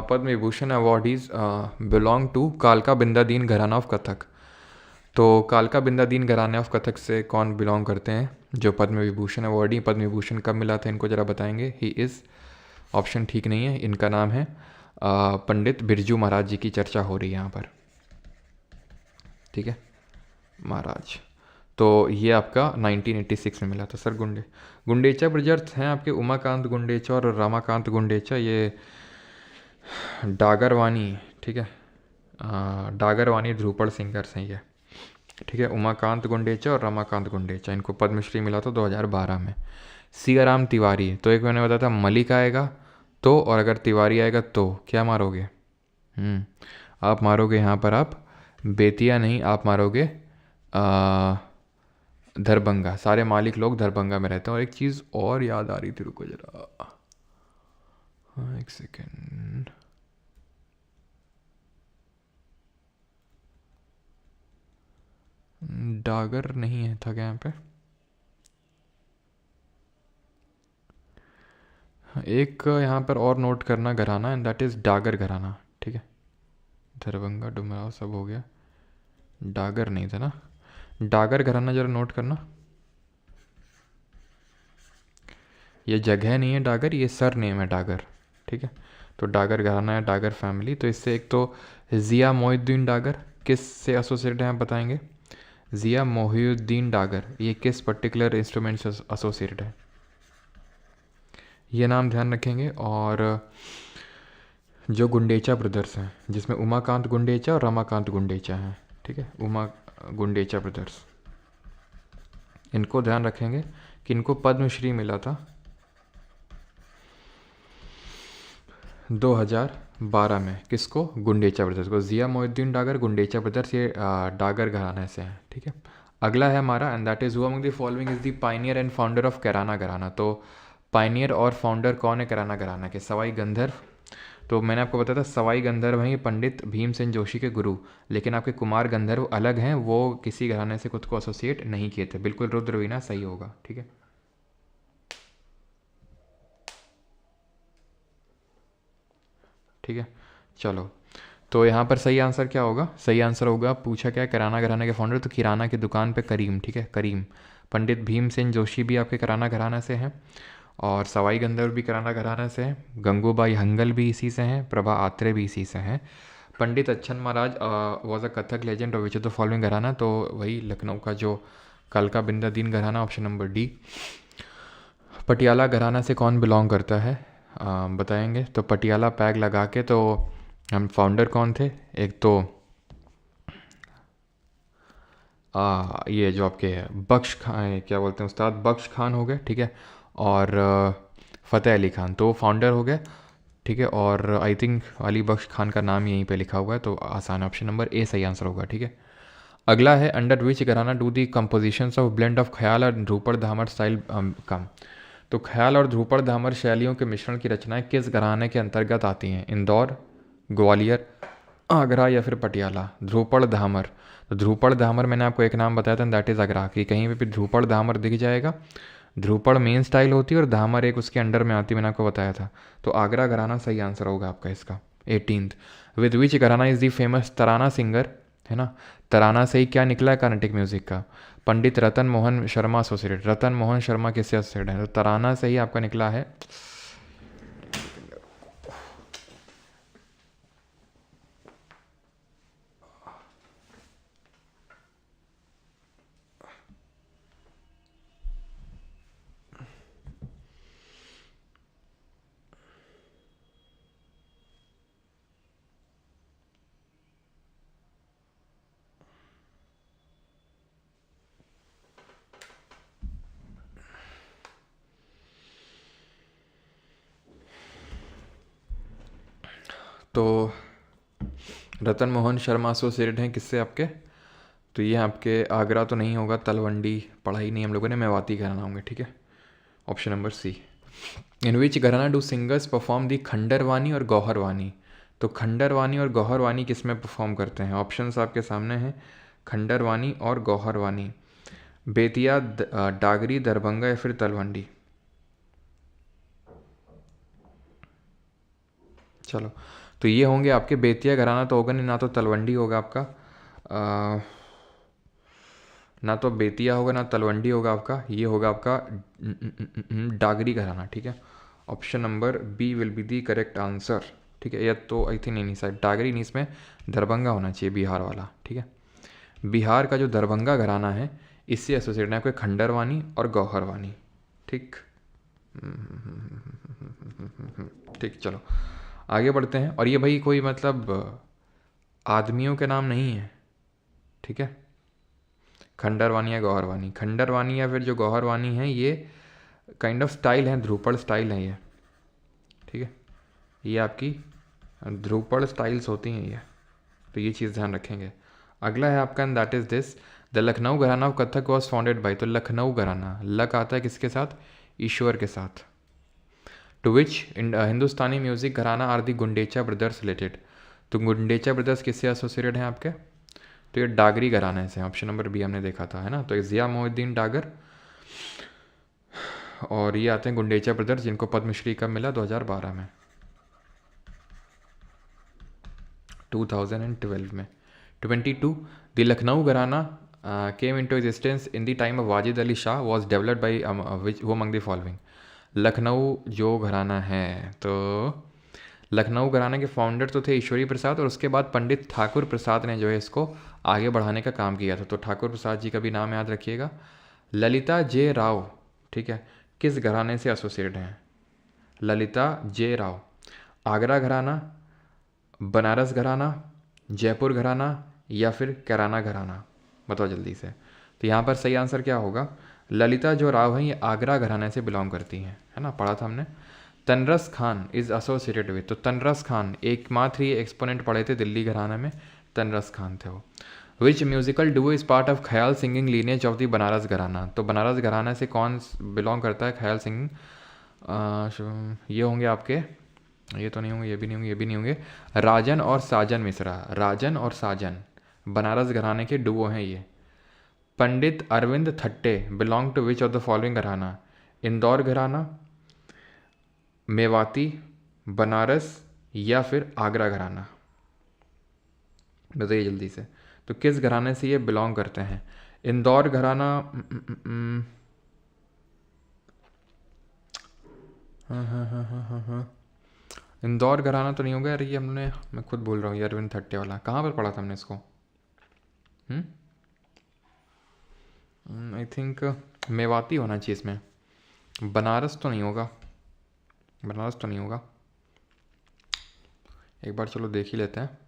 Padma Vibhushan awardees belong to कालका बिंदा दीन घराना ऑफ कथक? तो कालका बिंदा दीन घराना ऑफ कथक से कौन बिलोंग करते हैं जो पद्म विभूषण अवार्डी? पद्म विभूषण कब मिला था इनको जरा बताएंगे। ही इज़, ऑप्शन ठीक नहीं है, इनका नाम है पंडित बिरजू महाराज जी की चर्चा हो रही है यहाँ पर, ठीक है, महाराज। तो ये आपका 1986 में मिला था सर। गुंडेचा ब्रजर्थ हैं आपके उमाकांत गुंडेचा और रामाकांत गुंडेचा, ये डागरवानी, ठीक है, डागरवानी ध्रुपड़ सिंगर्स हैं ये, ठीक है। उमाकांत गुंडेचा और रमाकांत गुंडेचा, इनको पद्मश्री मिला था 2012 में। सियाराम तिवारी, तो एक मैंने बताया था मलिक आएगा तो, और अगर तिवारी आएगा तो क्या मारोगे? आप मारोगे यहाँ पर, आप बेतिया नहीं, आप मारोगे दरभंगा। सारे मालिक लोग दरभंगा में रहते हैं। और एक चीज़ और याद आ रही थी, रुको जरा, हाँ एक सेकेंड, डागर नहीं है था क्या यहाँ पे? एक यहाँ पर और नोट करना घराना, एंड दैट इज़ डागर घराना, ठीक है। दरभंगा डुमराव सब हो गया, डागर नहीं था ना, डागर घराना जरा नोट करना। ये जगह नहीं है डागर, ये सर नेम है डागर, ठीक है। तो डागर घराना है, डागर फैमिली। तो इससे एक तो ज़िया मोहिउद्दीन डागर किस से एसोसिएटेड हैं आप बताएंगे? ज़िया मोहिउद्दीन डागर ये किस पर्टिकुलर इंस्ट्रूमेंट से एसोसिएटेड है, ये नाम ध्यान रखेंगे। और जो गुंडेचा ब्रदर्स हैं, जिसमें उमाकांत गुंडेचा और रमाकांत गुंडेचा हैं, ठीक है, उमा गुंडेचा ब्रदर्स, इनको ध्यान रखेंगे कि इनको पद्मश्री मिला था 2012 में। किसको? गुंडेचा ब्रदर्स को। ज़िया मोहिउद्दीन डागर, गुंडेचा ब्रदर्स, ये डागर घराने से हैं, ठीक है। अगला है हमारा, and that is who among the following is the pioneer and founder of Kirana gharana? तो पायनियर और फाउंडर कौन है किराना घराना के? सवाई गंधर्व। तो मैंने आपको बताया था सवाई गंधर्व हैं ये पंडित भीमसेन जोशी के गुरु, लेकिन आपके कुमार गंधर्व अलग हैं, वो किसी घराने से खुद को एसोसिएट नहीं किए थे। बिल्कुल रुद्रवीणा सही होगा, ठीक है। ठीक है, चलो, तो यहाँ पर सही आंसर क्या होगा? सही आंसर होगा, पूछा क्या है, किराना घराने के फाउंडर, तो किराना की दुकान पे करीम, ठीक है, करीम। पंडित भीमसेन जोशी भी आपके किराना घराना से हैं, और सवाई गंधर्व भी किराना घराना से हैं, गंगूबाई हंगल भी इसी से हैं, प्रभा आत्रे भी इसी से हैं। पंडित अच्छन महाराज वॉज अ कथक लेजेंड और विच ऑफ द फॉलोइंग घराना? तो वही लखनऊ का जो कालका बिंदा दीन घराना, option number D. Patiala gharana से कौन बिलोंग करता है बताएंगे? तो पटियाला पैग लगा के, तो हम फाउंडर कौन थे? एक तो ये जो आपके बख्श खान, क्या बोलते हैं उस्ताद, बख्श खान हो गए, ठीक है, और फ़तेह अली खान, तो फाउंडर हो गए, ठीक है। और आई थिंक अली बख्श खान का नाम यहीं पे लिखा हुआ है, तो आसान, ऑप्शन नंबर ए सही आंसर होगा, ठीक है। अगला है, अंडर विच घराना do the compositions of blend of ख्याल और ध्रुपड़ धामर स्टाइल कम? तो ख्याल और ध्रुपड़ धामर शैलियों के मिश्रण की रचनाएं किस घराने के अंतर्गत आती हैं? इंदौर, ग्वालियर, आगरा या फिर पटियाला? ध्रुपड़ धामर, तो ध्रुपड़ धामर मैंने आपको एक नाम बताया था, दैट इज़ आगरा की। कहीं पे भी ध्रुपड़ धामर दिख जाएगा, ध्रुपड़ मेन स्टाइल होती है और धामर एक उसके अंडर में आती, मैंने आपको बताया था। तो आगरा घराना सही आंसर होगा आपका इसका। 18th, विद विच घराना is the famous Tarana singer, है ना? तराना से ही क्या निकला है कार्नेटिक म्यूजिक का? पंडित रतन मोहन शर्मा एसोसिएटेड। रतन मोहन शर्मा किससे एसोसिएटेड है? तो तराना से ही आपका निकला है। तो रतन मोहन शर्मा एसोसिएटेड हैं किससे आपके? तो ये आपके आगरा तो नहीं होगा, तलवंडी पढ़ा ही नहीं हम लोगों ने, मेवाती घराना होंगे, ठीक है, ऑप्शन नंबर सी। इन विच घराना डू सिंगर्स परफॉर्म दी खंडरवानी और गौहरवानी। तो खंडरवानी और गौहरवानी किस में परफॉर्म करते हैं? ऑप्शंस आपके सामने हैं, खंडरवानी और गौहरवानी। बेतिया, डागरी, दरभंगा या फिर तलवंडी। चलो, तो ये होंगे आपके बेतिया घराना तो होगा नहीं, ना तो तलवंडी होगा आपका, ना तो बेतिया होगा ना तलवंडी होगा आपका, ये होगा आपका डागरी घराना। ठीक है, option number B will be the correct answer. ठीक है, या तो आई थिंक नहीं शायद डागरी नहीं, इसमें दरभंगा होना चाहिए, बिहार वाला। ठीक है, बिहार का जो दरभंगा घराना है इससे एसोसिएटेड है आपके खंडरवानी और गौहरवानी। ठीक ठीक, चलो आगे बढ़ते हैं। और ये भाई कोई मतलब आदमियों के नाम नहीं है। ठीक है, खंडरवानी या गौहरवानी, खंडरवानी या फिर जो गौहरवानी है ये काइंड ऑफ स्टाइल है, ध्रुपद स्टाइल है ये। ठीक है, ये आपकी ध्रुपद स्टाइल्स होती हैं ये, तो ये चीज़ ध्यान रखेंगे। अगला है आपका and that is this, the Lucknow gharana of Kathak was founded by. तो लखनऊ घराना, लक आता है किसके साथ? ईश्वर के साथ। To which Hindustani music gharana are the Gundecha brothers related. तो गुंडेचा ब्रदर्स किससे एसोसिएटेड हैं आपके? तो ये डागरी घराने से, ऑप्शन नंबर बी हमने देखा था, है ना। तो ज़िया मोहिउद्दीन डागर और ये आते हैं गुंडेचा ब्रदर्स, जिनको पद्मश्री कब मिला? 2012 में, 2012 में। 22, द लखनऊ घराना came into existence in the time of Wajid Ali Shah, was developed by which who among the following. Lucknow जो घराना है, तो लखनऊ घराना के फाउंडर तो थे ईश्वरी प्रसाद, और उसके बाद पंडित ठाकुर प्रसाद ने जो है इसको आगे बढ़ाने का काम किया था। तो ठाकुर प्रसाद जी का भी नाम याद रखिएगा। ललिता जे राव, ठीक है, किस घराने से एसोसिएटेड हैं? ललिता जे राव। आगरा घराना, बनारस घराना, जयपुर घराना या फिर कैराना घराना? बताओ जल्दी से। तो यहाँ पर सही आंसर क्या होगा? ललिता जो राव हैं ये आगरा घराने से बिलोंग करती हैं, है ना, पढ़ा था हमने। तनरस खान इज एसोसिएटेड विद, तो तनरस खान एकमात्र ही एक्सपोनेंट पढ़े थे दिल्ली घराने में, तनरस खान थे वो। Which musical duo is part of khayal singing lineage of the Banaras gharana. तो बनारस घराना से कौन बिलोंग करता है ख्याल सिंगिंग? ये होंगे आपके, ये तो नहीं होंगे, ये भी नहीं होंगे, ये भी नहीं होंगे। राजन और साजन मिश्रा, राजन और साजन बनारस घराने के डुओ हैं ये। Pandit Arvind Thatte belong to which of the following gharana? Indore घराना, मेवाती, बनारस या फिर आगरा घराना? बताइए जल्दी से। तो किस घराने से ये बिलोंग करते हैं? इंदौर घराना, हाँ, इंदौर घराना तो नहीं होगा यार, ये हमने, मैं खुद बोल रहा हूँ ये अरविंद थट्टे वाला, कहाँ पर पढ़ा था हमने इसको? आई थिंक मेवाती होना चाहिए इसमें, बनारस तो नहीं होगा, बनारस तो नहीं होगा। एक बार चलो देख ही लेते हैं।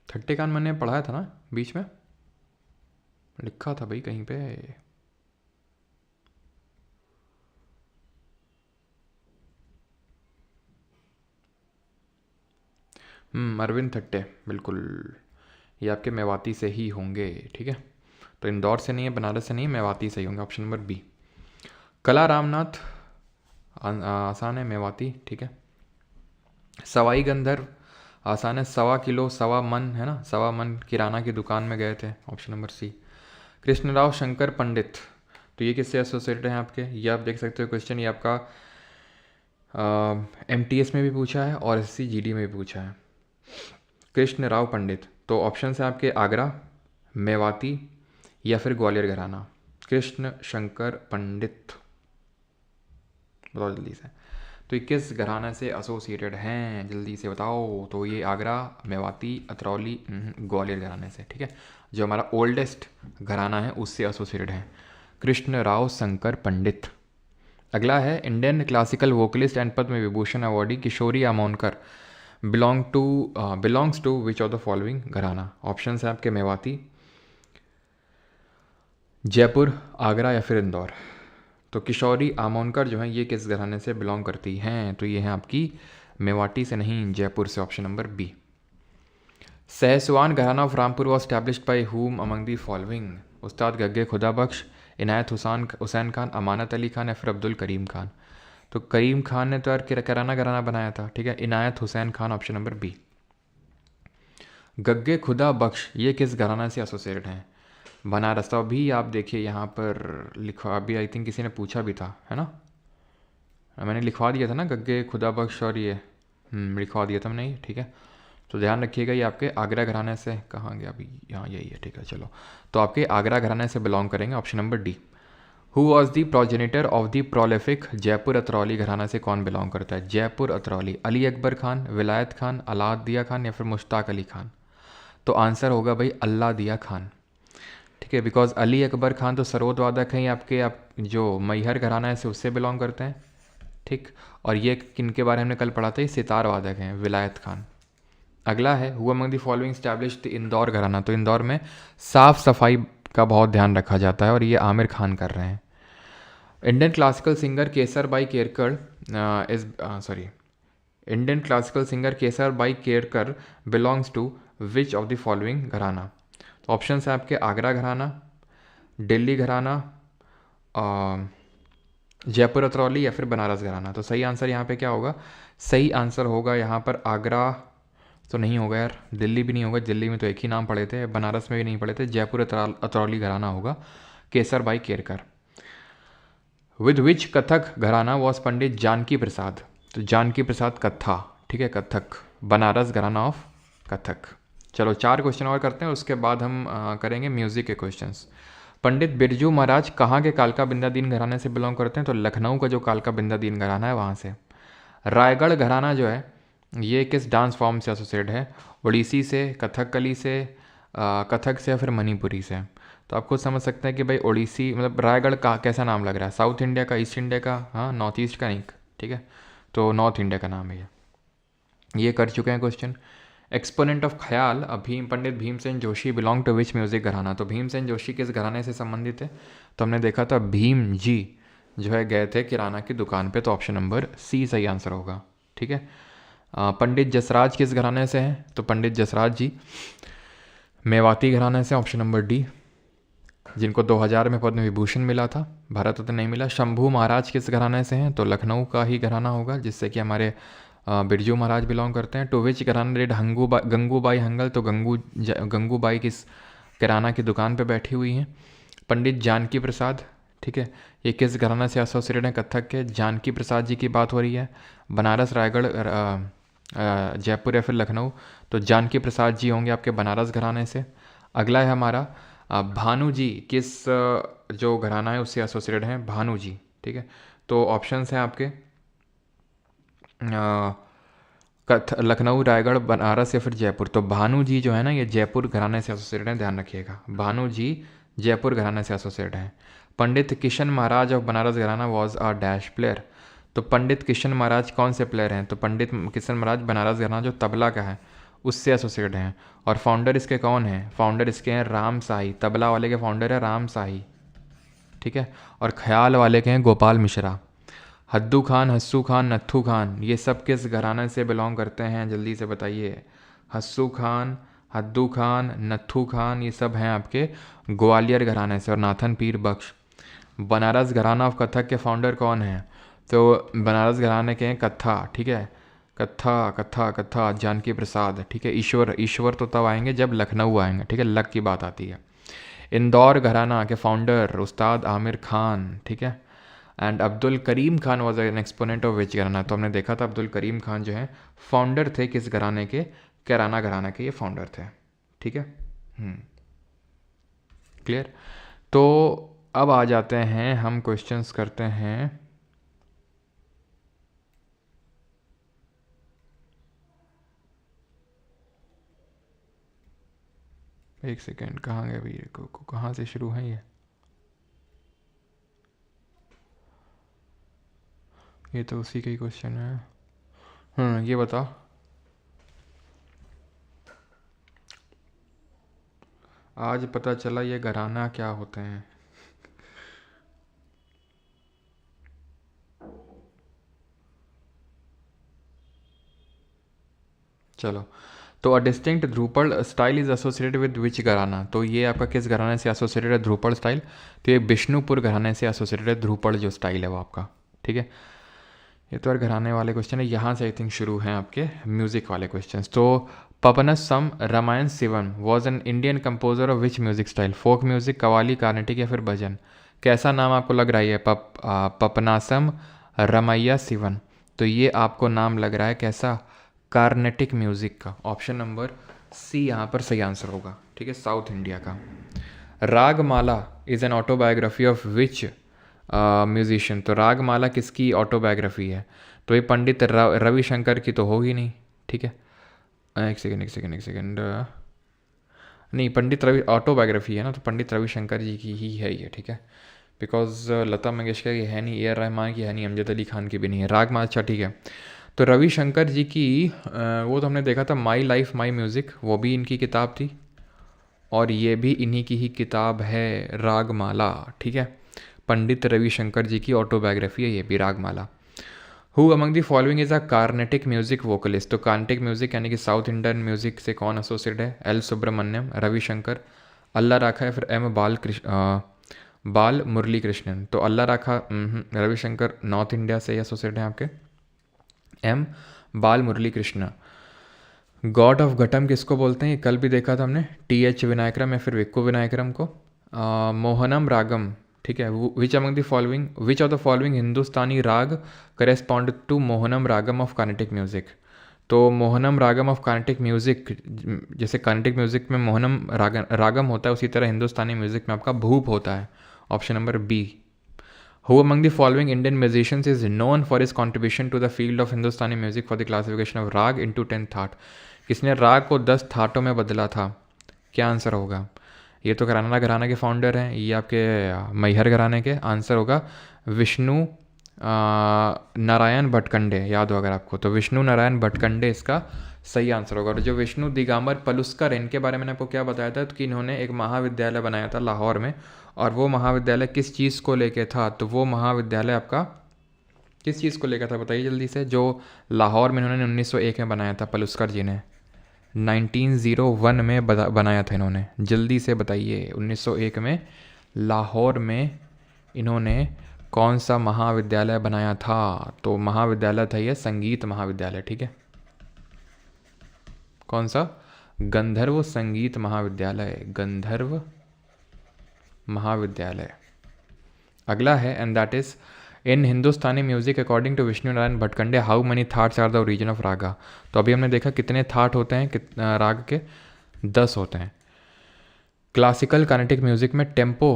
थट्टे कान मैंने पढ़ाया था ना बीच में, लिखा था भाई कहीं पे। अरविंद थट्टे, बिल्कुल, ये आपके मेवाती से ही होंगे। ठीक है, तो इंदौर से नहीं है, बनारस से नहीं है, मेवाती से ही होंगे, ऑप्शन नंबर बी। कला रामनाथ आसान है, मेवाती। ठीक है, सवाई गंधर्व आसान है, 1.25 किलो 1.25 मन, है ना, 1.25 मन किराना की दुकान में गए थे, option number C. Krishnarao Shankar Pandit, तो ये किससे एसोसिएटेड हैं आपके? ये आप देख सकते हो क्वेश्चन, ये आपका MTS में भी पूछा है और SCGD में भी पूछा है। कृष्णराव पंडित, तो ऑप्शन है आपके आगरा, मेवाती या फिर ग्वालियर घराना। कृष्ण शंकर पंडित, बताओ जल्दी से। तो ये किस घराना से एसोसिएटेड हैं? जल्दी से बताओ। तो ये आगरा, मेवाती, अतरौली, ग्वालियर घराने से। ठीक है, जो हमारा ओल्डेस्ट घराना है उससे एसोसिएटेड हैं, कृष्णराव शंकर पंडित। अगला है Indian classical vocalist and Padma Vibhushan awardee Kishori Amonkar belongs to which of the following gharana? Option है आपके मेवाती, जयपुर, आगरा या फिर इंदौर। तो किशोरी आमोनकर जो है ये किस घराने से बिलोंग करती हैं? तो ये है आपकी मेवाती से नहीं, जयपुर से, option number B. Sahaswan gharana of Rampur was established by whom among the following? Ustad Gagge Khuda बख्श, इनायत हुसैन खान, अमानत अली खान या फिर अब्दुल करीम खान। तो करीम खान ने तो यार किराना घराना बनाया था, ठीक है। Inayat Hussain Khan, option number B. Gagge Khuda Bakhsh ये किस घराना से एसोसिएटेड हैं? बनारस। तो अभी आप देखिए यहाँ पर लिखा, अभी आई थिंक किसी ने पूछा भी था, है ना। मैंने लिखवा दिया था ना गग्गे खुदा बख्श, और ये लिखवा दिया था मैंने ये, ठीक है। तो ध्यान रखिएगा, ये आपके आगरा घराने से, कहाँ गया अभी, यहाँ यही है, ठीक है। चलो, तो आपके आगरा घराने से बिलोंग करेंगे, option number D. Who was the progenitor of the prolific Jaipur Atrauli घराना से कौन बिलोंग करता है? जयपुर अतरौली, अली अकबर खान, विलायत खान, अलाउद्दिया खान या फिर मुश्ताक अली खान। तो आंसर होगा भाई अल्लादिया खान, ठीक है। बिकॉज अली अकबर खान तो सरोद वादक हैं, आपके आप जो मैहर घराना है से उससे बिलोंग करते हैं, ठीक। और ये किनके बारे में हमने कल पढ़ा था, ये सितार वादक हैं, विलायत खान। अगला है who among the following established Indore घराना। तो इंदौर में साफ सफाई का बहुत ध्यान रखा जाता है और ये आमिर खान कर रहे हैं। Indian classical singer Kesar Bai Kerkar Indian classical singer Kesar Bai Kerkar belongs to which of the following gharana? तो ऑप्शन है आपके आगरा घराना, दिल्ली घराना, जयपुर अतरौली या फिर बनारस घराना। तो सही आंसर यहाँ पे क्या होगा? सही आंसर होगा यहाँ पर आगरा तो नहीं होगा यार, दिल्ली भी नहीं होगा, दिल्ली में तो एक ही नाम पढ़े थे, बनारस में भी नहीं पढ़े थे, जयपुर अतरौली घराना होगा, Kesar Bai Kerkar. With which Kathak gharana was पंडित जानकी प्रसाद? तो जानकी प्रसाद कत्था, ठीक है, कथक, बनारस घराना ऑफ कथक। चलो 4 क्वेश्चन और करते हैं, उसके बाद हम करेंगे म्यूज़िक के क्वेश्चंस। पंडित बिरजू महाराज कहाँ के कालका बिंदादीन घराने से बिलोंग करते हैं? तो लखनऊ का जो कालका बिंदादीन घराना है वहाँ से। रायगढ़ घराना जो है ये किस डांस फॉर्म से एसोसिएट है? ओडिसी से, कथकली से, कथक से या फिर मणिपुरी से? तो आप खुद समझ सकते हैं कि भाई ओडिसी मतलब रायगढ़ का कैसा नाम लग रहा है, साउथ इंडिया का, ईस्ट इंडिया का, हाँ नॉर्थ ईस्ट का नहीं, ठीक है। तो नॉर्थ इंडिया का नाम है ये कर चुके हैं question. Exponent of khayal Bhim Pandit Bhimsen Joshi belong to which music gharana? तो भीमसेन जोशी किस घराने से संबंधित है? तो हमने देखा था भीम जी जो है गए थे किराना की दुकान पे, तो ऑप्शन नंबर सी सही आंसर होगा, ठीक है। पंडित जसराज किस घराने से हैं? तो पंडित जसराज जी मेवाती घराने से, ऑप्शन नंबर डी, जिनको 2000 में पद्म विभूषण मिला था, भारत रत्न नहीं मिला। शंभू महाराज किस घराने से हैं? तो लखनऊ का ही घराना होगा, जिससे कि हमारे बिरजू महाराज बिलोंग करते हैं। टू विच घराना डिड गंगूबाई हंगल? तो गंगूबाई किस किराना की दुकान पे बैठी हुई हैं। पंडित जानकी प्रसाद, ठीक है, ये किस घराना से एसोसिएटेड हैं? कथक के। जानकी प्रसाद जी की बात हो रही है। बनारस, रायगढ़, जयपुर या फिर लखनऊ? तो जानकी प्रसाद जी होंगे आपके बनारस घराने से। अगला है हमारा भानु जी किस जो घराना है उससे एसोसिएटेड हैं? भानु जी, ठीक है। तो ऑप्शंस हैं आपके लखनऊ, रायगढ़, बनारस या फिर जयपुर। तो भानु जी जो है ना ये जयपुर घराने से एसोसिएटेड हैं, ध्यान रखिएगा, भानु जी जयपुर घराने से एसोसिएटेड हैं। पंडित किशन महाराज ऑफ बनारस घराना वॉज अ डैश प्लेयर? तो पंडित किशन महाराज कौन से प्लेयर हैं? तो पंडित किशन महाराज बनारस घराना जो तबला का है उससे एसोसिएटेड हैं। और फाउंडर इसके कौन हैं? फाउंडर इसके हैं राम साही, तबला वाले के फाउंडर है राम साही, ठीक है। और ख्याल वाले के हैं गोपाल मिश्रा। हद्दू खान, हस्सू खान, नत्थू खान ये सब किस घराने से बिलोंग करते हैं? जल्दी से बताइए। हस्सू खान, हद्दू खान, नत्थू खान ये सब हैं आपके ग्वालियर घराने से। और नाथन पीर बख्श। बनारस घराना ऑफ कथक के फाउंडर कौन हैं? तो बनारस घराने के हैं कत्था, ठीक है, कत्था कत्था कत्था जानकी प्रसाद, ठीक है। ईश्वर तो तब आएंगे जब लखनऊ आएंगे, ठीक है, लक की बात आती है। इंदौर घराना के फाउंडर उस्ताद आमिर खान, ठीक है। And Abdul Karim Khan was an exponent of which gharana? तो हमने देखा था अब्दुल करीम खान जो है फाउंडर थे किस घराने के? किराना घराना के ये फाउंडर थे, ठीक है। क्लियर। तो अब आ जाते हैं हम क्वेश्चंस करते हैं एक सेकेंड, कहाँ गए भैया को कहाँ से शुरू है ये तो उसी का ही क्वेश्चन है। ये बता, आज पता चला ये घराना क्या होते हैं। चलो, तो a distinct Dhrupad style is associated with which gharana, तो ये आपका किस घराने से एसोसिएटेड है ध्रुपद स्टाइल, तो ये बिष्णुपुर घराने से एसोसिएटेड है ध्रुपद जो स्टाइल है वो आपका, ठीक है। ये तो यार घराने वाले क्वेश्चन है, यहाँ से आई थिंक शुरू हैं आपके म्यूजिक वाले क्वेश्चन। तो Papanasam Ramayan Sivan was an Indian composer of which music style, folk music, qawwali, Carnatic या फिर भजन। कैसा नाम आपको लग रहा है ये पपनासम रमैया शिवन, तो ये आपको नाम लग रहा है कैसा, कार्नेटिक म्यूजिक का। ऑप्शन नंबर सी यहाँ पर सही आंसर होगा, ठीक है, साउथ इंडिया का। Ragamala is an autobiography of which musician, तो रागमाला किसकी ऑटोबायोग्राफी है, तो ये पंडित रविशंकर की तो होगी नहीं, ठीक है। एक सेकेंड नहीं, पंडित रवि ऑटोबायोग्राफी है ना, तो पंडित रविशंकर जी की ही है ये, ठीक है। बिकॉज लता मंगेशकर की है नहीं, ए आर रहमान की है नहीं, अमजद अली खान की भी नहीं है। रागमाला, अच्छा ठीक है। तो रविशंकर जी की वो तो हमने देखा था माई लाइफ माई म्यूज़िक, वो भी इनकी किताब थी, और ये भी इन्हीं की ही किताब है रागमाला, ठीक है। पंडित रविशंकर जी की ऑटोबायोग्राफी है ये भी Ragamala. Who among the following is a Carnatic music vocalist, तो कार्नेटिक म्यूजिक यानी कि साउथ इंडियन म्यूजिक से कौन एसोसिएटेड है, एल सुब्रमण्यम, रविशंकर, अल्लाह राखा या फिर एम बाल मुरली कृष्णन। तो अल्लाह राखा रविशंकर नॉर्थ इंडिया से एसोसिएटेड हैं आपके। एम बाल मुरली कृष्ण। गॉड ऑफ घटम किसको बोलते हैं, कल भी देखा था हमने, टी एच विनायकरम या फिर विक्को विनायकरम को। मोहनम रागम, ठीक है। Which of the following Hindustani raga correspond to Mohanam ragam of Carnatic music, तो मोहनम रागम ऑफ कार्नेटिक म्यूजिक, जैसे कार्नेटिक म्यूजिक में मोहनम रागम होता है, उसी तरह हिंदुस्तानी म्यूजिक में आपका भूप होता है। Option number B. Who among the following Indian musicians is known for his contribution to the field of Hindustani music for the classification of राग into 10 थाट, किसने राग को 10 थाटों में बदला था, क्या आंसर होगा। ये तो घराना के फाउंडर हैं, ये आपके मैहर घराने के। आंसर होगा विष्णु नारायण भटकंडे, याद हो अगर आपको, तो विष्णु नारायण भटकंडे इसका सही आंसर होगा। और जो विष्णु दिगंबर पलुस्कर, इनके बारे में मैंने आपको क्या बताया था, कि इन्होंने एक महाविद्यालय बनाया था लाहौर में, और वो महाविद्यालय किस चीज़ को लेके था, तो वो महाविद्यालय आपका किस चीज़ को लेकर था बताइए जल्दी से, जो लाहौर में इन्होंने 1901 में बनाया था, पलुस्कर जी ने 1901 में बनाया था इन्होंने, जल्दी से बताइए। 1901 में लाहौर में इन्होंने कौन सा महाविद्यालय बनाया था, तो महाविद्यालय था ये संगीत महाविद्यालय, ठीक है। कौन सा, गंधर्व संगीत महाविद्यालय, गंधर्व महाविद्यालय। अगला है and that is in Hindustani music according to Vishnu Narayan Bhatkhande how many thaats are the origin of raga, तो अभी हमने देखा कितने थाट होते हैं राग के, 10 होते हैं। क्लासिकल कार्नेटिक म्यूजिक में टेम्पो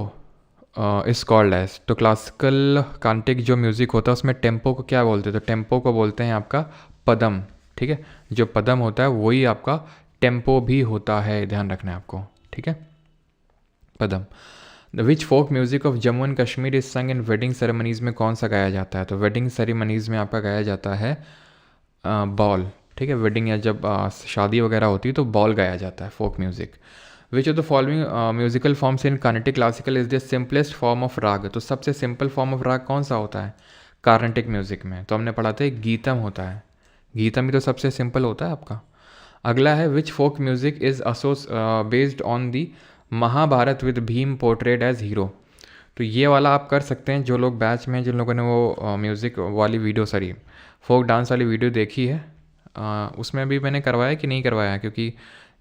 इज कॉल्ड एज, तो क्लासिकल कार्नेटिक जो म्यूजिक होता है उसमें टेम्पो को क्या बोलते हैं, तो टेम्पो को बोलते हैं आपका पदम, ठीक है। जो पदम होता है वही आपका टेम्पो भी होता है, ध्यान रखना है आपको, ठीक है, padam. Which folk music of Jammu and Kashmir is sung in wedding ceremonies में कौन सा गाया जाता है, तो वेडिंग सेरेमनीज में आपका गाया जाता है बॉल, ठीक है। वेडिंग या जब शादी वगैरह होती है तो बॉल गाया जाता है, folk music. Which of the following musical forms in Carnatic classical is the simplest form of raga, तो सबसे सिंपल फॉर्म ऑफ राग कौन सा होता है कार्नेटिक म्यूजिक में, तो हमने पढ़ा था गीतम होता है, गीतम ही तो सबसे सिंपल होता है आपका। अगला है which folk music is based on the Mahabharata with Bhim portrayed as hero, तो ये वाला आप कर सकते हैं जो लोग बैच में, जिन लोगों ने वो म्यूज़िक वाली वीडियो, सॉरी फोक डांस वाली वीडियो देखी है, उसमें अभी मैंने करवाया कि नहीं करवाया, क्योंकि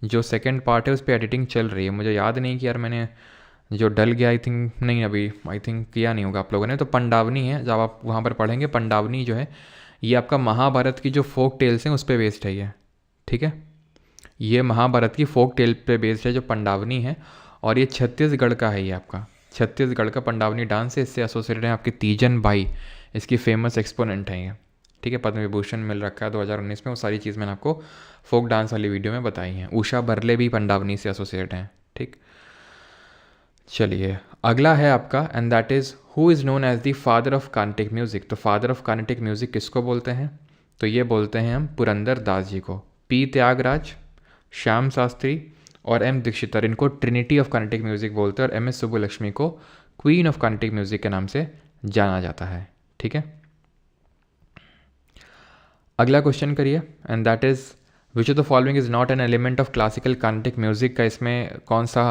जो सेकंड पार्ट है उस पर एडिटिंग चल रही है, मुझे याद नहीं कि यार मैंने जो डल गया, आई थिंक नहीं, अभी आई थिंक किया नहीं होगा आप लोगों ने। तो पंडावनी है, जब आप वहाँ पर पढ़ेंगे, पंडावनी जो है ये आपका महाभारत की जो फोक टेल्स हैं उस पर बेस्ड है ये, ठीक है। ये महाभारत की फोक टेल पे बेस्ड है जो पंडावनी है, और ये छत्तीसगढ़ का है, ये आपका छत्तीसगढ़ का पंडावनी डांस है, इससे एसोसिएटेड है आपके तीजन बाई, इसकी फेमस एक्सपोनेंट है ये, ठीक है। पद्म विभूषण मिल रखा है 2019 में, वो सारी चीज़ मैंने आपको फोक डांस वाली वीडियो में बताई हैं। उषा बर्ले भी पंडावनी से एसोसिएट हैं, ठीक। चलिए अगला है आपका and that is who is known as the father of Carnatic music, तो फादर ऑफ कार्नेटिक म्यूजिक किसको बोलते हैं, तो ये बोलते हैं हम पुरंदर दास जी को। पी त्यागराज, श्याम शास्त्री और एम दीक्षितर, इनको ट्रिनिटी ऑफ कार्नेटिक म्यूजिक बोलते हैं, और एम एस सुब्बुलक्ष्मी को क्वीन ऑफ कार्नेटिक म्यूजिक के नाम से जाना जाता है, ठीक है। अगला क्वेश्चन करिए and that is which of the following is not an element of classical Carnatic music का इसमें कौन सा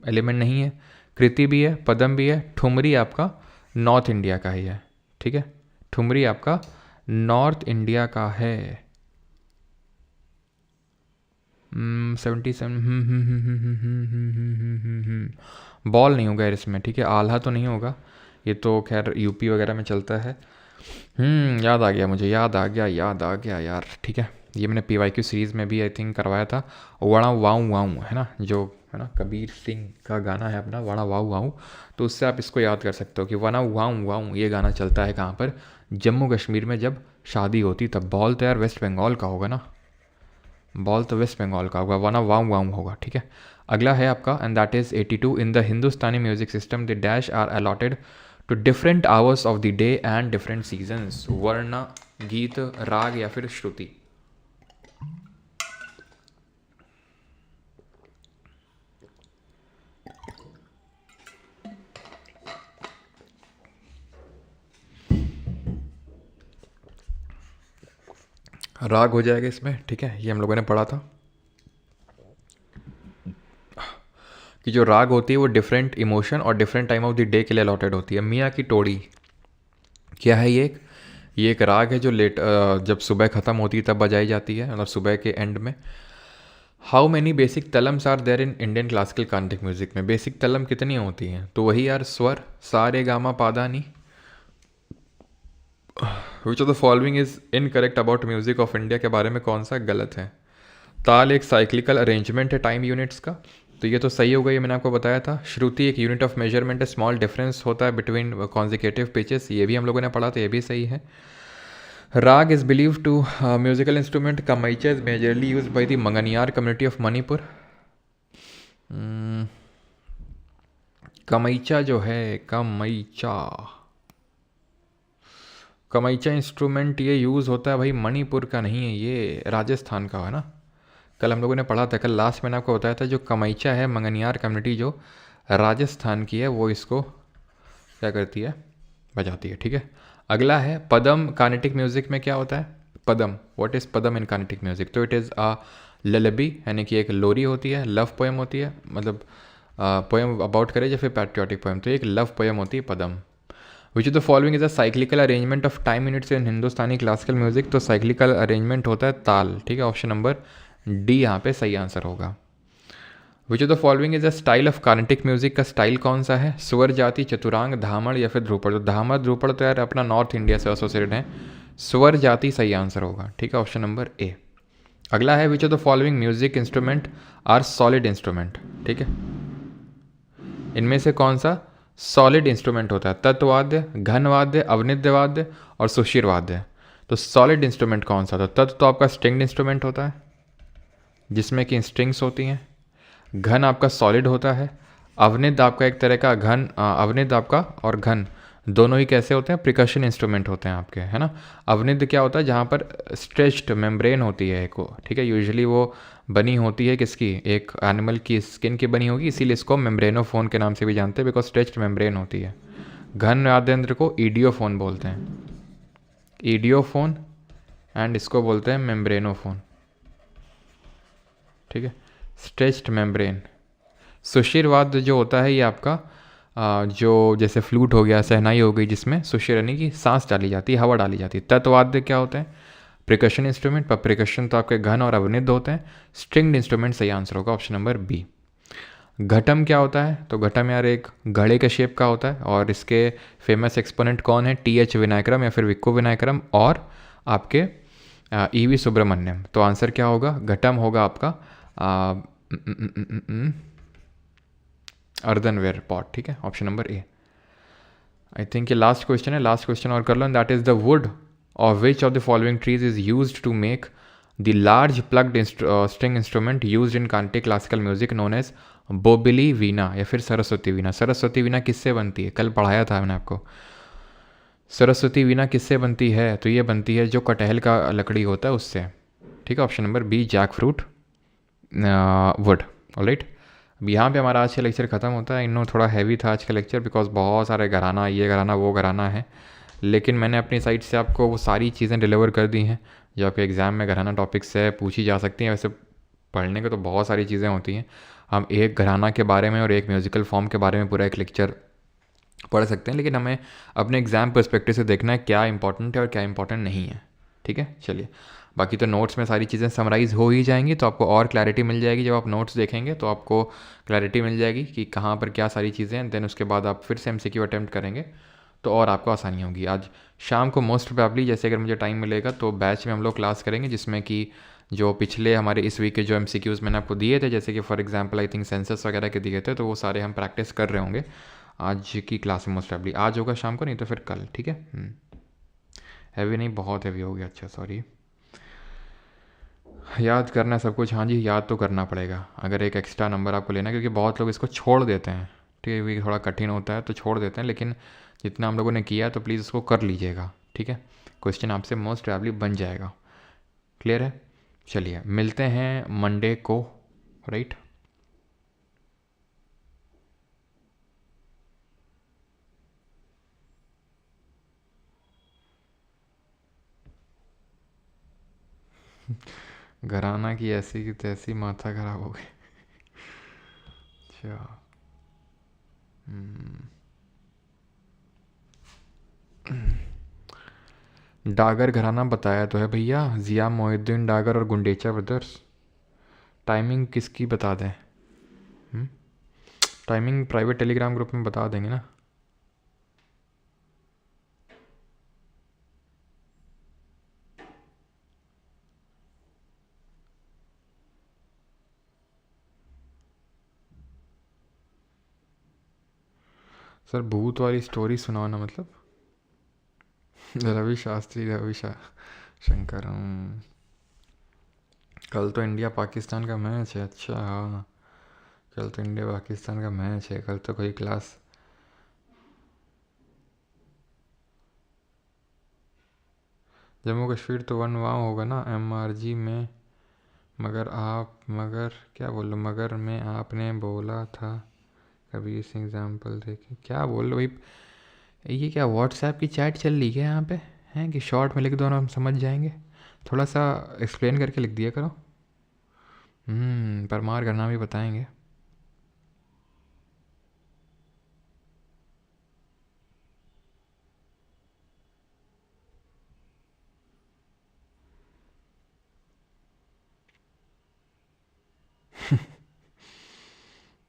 एलिमेंट नहीं है? कृति भी है, पदम भी है, ठुमरी आपका नॉर्थ इंडिया का ही है, ठीक है, ठुमरी आपका नॉर्थ इंडिया का है। 77। बॉल नहीं होगा यार इसमें, ठीक है, आल्हा तो नहीं होगा, ये तो खैर यूपी वगैरह में चलता है। याद आ गया मुझे, याद आ गया यार, ठीक है, ये मैंने PYQ सीरीज़ में भी आई थिंक करवाया था। वड़ा वाऊ वाऊ है ना, जो है ना कबीर सिंह का गाना है अपना वड़ा वाऊ वाऊ, तो उससे आप इसको याद कर सकते हो कि वड़ा वाऊ वाऊ ये गाना चलता है कहाँ पर? जम्मू कश्मीर में जब शादी होती तब। बॉल तो यार वेस्ट बंगाल का होगा ना, बॉल तो वेस्ट बंगाल का होगा, वना वाम वाम होगा, ठीक है। अगला है आपका and that is 82। In the Hindustani music system the dash are allotted to different hours of the day and different seasons. वर्ण, गीत, राग या फिर श्रुति। राग हो जाएगा इसमें, ठीक है, ये हम लोगों ने पढ़ा था कि जो राग होती है वो डिफरेंट इमोशन और different time of the day के लिए अलॉटेड होती है। मियाँ की टोड़ी क्या है? ये एक राग है जो जब सुबह ख़त्म होती है तब बजाई जाती है, मतलब सुबह के एंड में। How many basic talams are there in Indian classical Carnatic music में? बेसिक तलम कितनी होती हैं? तो वही यार स्वर, सा रे गा मा पा धा नी। Which of the following is incorrect about music of India के बारे में कौन सा गलत है? ताल एक साइक्लिकल अरेंजमेंट है टाइम यूनिट्स का, तो ये तो सही हो गई, मैंने आपको बताया था। श्रुति एक यूनिट ऑफ मेजरमेंट है, स्मॉल डिफरेंस होता है बिटवीन कॉन्जिक्यूटिव पिचेस, ये भी हम लोगों ने पढ़ा था, ये भी सही है। Raag is believe to musical instrument Kamaicha is majorly use by the Manganiyar community of Manipur. Kamaicha जो है, कमैचा इंस्ट्रूमेंट ये यूज़ होता है भाई मणिपुर का नहीं है, ये राजस्थान का है ना। कल हम लोगों ने पढ़ा था, कल लास्ट मैंने आपको बताया था जो कमैचा है मंगनियार कम्युनिटी जो राजस्थान की है वो इसको क्या करती है? बजाती है, ठीक है। अगला है पदम। कार्नेटिक म्यूजिक में क्या होता है padam? What is padam in Carnatic music? तो इट इज़ अ ललबी, यानी कि एक लोरी होती है, लव पोएम होती है, मतलब पोएम अबाउट करे या फिर पैट्रियोटिक पोएम, तो एक लव पोएम होती है padam. Which of the following is a cyclical arrangement of time units in Hindustani classical music? तो साइक्लिकल अरेंजमेंट होता है ताल, ठीक है, ऑप्शन नंबर डी यहाँ पे सही आंसर होगा। विच of the following is a style of Carnatic music? का स्टाइल कौन सा है? स्वर जाति, चतुरांग, धामड़ या फिर ध्रुपड़? तो धामड़ ध्रुपड़ तो यार अपना नॉर्थ इंडिया से एसोसिएटेड है, स्वर जाति सही आंसर होगा, ठीक है, ऑप्शन नंबर ए। अगला है which of the following music instrument are solid instrument? ठीक है, इनमें से कौन सा सॉलिड इंस्ट्रूमेंट होता है? तत्वाद्य, घनवाद्य, अवनिद्यवाद्य और सुशिरवाद्य। तो सॉलिड इंस्ट्रूमेंट कौन सा था? तत्व तो आपका स्ट्रिंग्ड इंस्ट्रूमेंट होता है जिसमें कि स्ट्रिंग्स होती हैं। घन आपका सॉलिड होता है। अवनिद आपका एक तरह का घन, अवनिद आपका और घन दोनों ही कैसे होते हैं? प्रिकशन इंस्ट्रूमेंट होते हैं आपके, है ना। अवनिद क्या होता है? जहाँ पर स्ट्रेच्ड मेम्ब्रेन होती है एक, ठीक है, यूजुअली वो बनी होती है किसकी? एक एनिमल की स्किन की बनी होगी, इसीलिए इसको मेम्ब्रेनोफोन के नाम से भी जानते हैं, बिकॉज स्ट्रेच्ड मेम्ब्रेन होती है। घन वाद्यंत्र को ईडियोफोन बोलते हैं, ईडियोफोन, एंड इसको बोलते हैं मेम्ब्रेनोफोन, ठीक है, स्ट्रेच्ड मेम्ब्रेन। सुशिरवाद्य जो होता है ये आपका जो जैसे फ्लूट हो गया, सहनाई हो गई, जिसमें सुशिर यानी कि सांस डाली जाती है, हवा डाली जाती है। तत्वाद्य क्या होते हैं? प्रिकशन इंस्ट्रूमेंट, पर प्रिकशन तो आपके घन और अवनिध होते हैं। स्ट्रिंग्ड इंस्ट्रूमेंट सही आंसर होगा, ऑप्शन नंबर बी। घटम क्या होता है? तो घटम यार एक घड़े के शेप का होता है, और इसके फेमस एक्सपोनेंट कौन है? TH विनायकरम या फिर विक्को विनायकरम और आपके EV सुब्रमण्यम। तो आंसर क्या होगा? घटम होगा आपका अर्धनवेयर पॉट, ठीक है, option number A. I think ये लास्ट क्वेश्चन है, लास्ट क्वेश्चन और कर लो। That is the wood of which of the following trees is used to make the large plucked string instrument used in Carnatic classical music known as Bobbili veena या फिर सरस्वती वीणा? सरस्वती वीणा किससे बनती है? कल पढ़ाया था मैंने आपको। सरस्वती वीणा किससे बनती है? तो ये बनती है जो कटहल का लकड़ी होता है उससे, ठीक है, option number B, jackfruit wood. Alright, अब यहाँ पे हमारा आज का लेक्चर ख़त्म होता है। थोड़ा हैवी था आज का लेक्चर, बिकॉज बहुत सारे घराना, ये घराना वो घराना है, लेकिन मैंने अपनी साइड से आपको वो सारी चीज़ें डिलीवर कर दी हैं जो आपके एग्ज़ाम में घराना टॉपिक से पूछी जा सकती हैं। वैसे पढ़ने को तो बहुत सारी चीज़ें होती हैं, हम एक घराना के बारे में और एक म्यूज़िकल फॉर्म के बारे में पूरा एक लेक्चर पढ़ सकते हैं, लेकिन हमें अपने एग्ज़ाम पर्सपेक्टिव से देखना है क्या इंपॉर्टेंट है और क्या इंपॉर्टेंट नहीं है। ठीक है, चलिए। बाकी तो नोट्स में सारी चीज़ें समराइज़ हो ही जाएंगी, तो आपको और क्लैरिटी मिल जाएगी। जब आप नोट्स देखेंगे तो आपको क्लैरिटी मिल जाएगी कि कहाँ पर क्या सारी चीज़ें हैं। देन उसके बाद आप फिर से MCQ अटैम्प्ट करेंगे तो और आपको आसानी होगी। आज शाम को मोस्ट प्रोबेबली, जैसे अगर मुझे टाइम मिलेगा तो बैच में हम लोग क्लास करेंगे, जिसमें कि जो पिछले हमारे इस वीक के जो MCQs मैंने आपको दिए थे, जैसे कि for example I think census वगैरह के दिए थे, तो वो सारे हम प्रैक्टिस कर रहे होंगे आज की क्लास में। मोस्ट प्रोबेबली आज होगा शाम को, नहीं तो फिर कल। ठीक है। हैवी नहीं, बहुत हैवी हो गया। अच्छा सॉरी। याद करना है सब कुछ। हाँ जी, याद तो करना पड़ेगा अगर एक एक्स्ट्रा नंबर आपको लेना है, क्योंकि बहुत लोग इसको छोड़ देते हैं। ठीक है, ये थोड़ा कठिन होता है तो छोड़ देते हैं, लेकिन जितना हम लोगों ने किया है तो प्लीज़ उसको कर लीजिएगा। ठीक है, क्वेश्चन आपसे मोस्ट प्रोबेबली बन जाएगा। क्लियर है? चलिए मिलते हैं मंडे को, राइट? घराना की ऐसी की तैसी माथा खराब हो गई। अच्छा। डागर घराना बताया तो है भैया, जिया मोहिउद्दीन डागर और गुंडेचा ब्रदर्स। टाइमिंग किसकी बता दें? टाइमिंग प्राइवेट टेलीग्राम ग्रुप में बता देंगे ना। सर भूत वाली स्टोरी सुनाओ ना, मतलब रवि शास्त्री, शंकर। कल तो इंडिया पाकिस्तान का मैच है। अच्छा हाँ, कल तो इंडिया पाकिस्तान का मैच है। कल तो कोई क्लास। जम्मू कश्मीर तो वन वहाँ होगा ना MRG में। मगर क्या बोलो, मगर में आपने बोला था कभी इस एग्जाम्पल देखे, क्या बोल रहे हो भाई? ये क्या व्हाट्सएप की चैट चल रही है यहाँ पे? हैं कि शॉर्ट में लिख दो ना, हम समझ जाएंगे। थोड़ा सा एक्सप्लेन करके लिख दिया करो। परमार करना भी बताएंगे।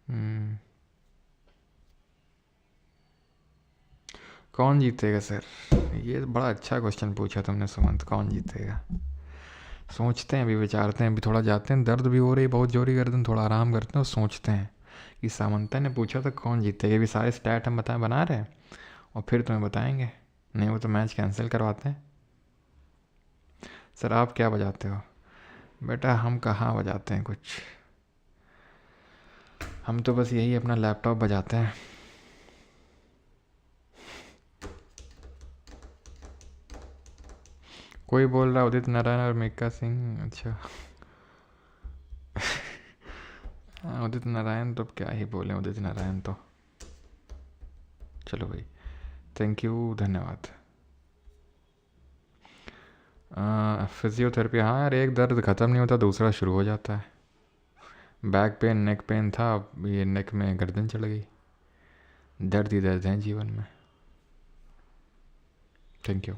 हम्म, कौन जीतेगा सर? ये बड़ा अच्छा क्वेश्चन पूछा तुमने सुमंत, कौन जीतेगा? सोचते हैं, अभी विचारते हैं, अभी थोड़ा जाते हैं, दर्द भी हो रही बहुत जोरी गर्दन, थोड़ा आराम करते हैं और सोचते हैं कि सामंता ने पूछा था कौन जीतेगा। अभी सारे स्टैट हम बना रहे हैं और फिर तुम्हें बताएंगे। नहीं वो तो मैच कैंसिल करवाते हैं। सर आप क्या बजाते हो? बेटा हम कहाँ बजाते हैं कुछ, हम तो बस यही अपना लैपटॉप बजाते हैं। कोई बोल रहा है उदित नारायण और मिक्का सिंह। अच्छा। हाँ, उदित नारायण तो क्या ही बोले, उदित नारायण तो। चलो भाई, थैंक यू, धन्यवाद। फिजियोथेरेपी, हाँ यार, एक दर्द ख़त्म नहीं होता दूसरा शुरू हो जाता है। बैक पेन, नेक पेन था, अब ये नेक में गर्दन चढ़ गई। दर्द ही दर्द है जीवन में। Thank you.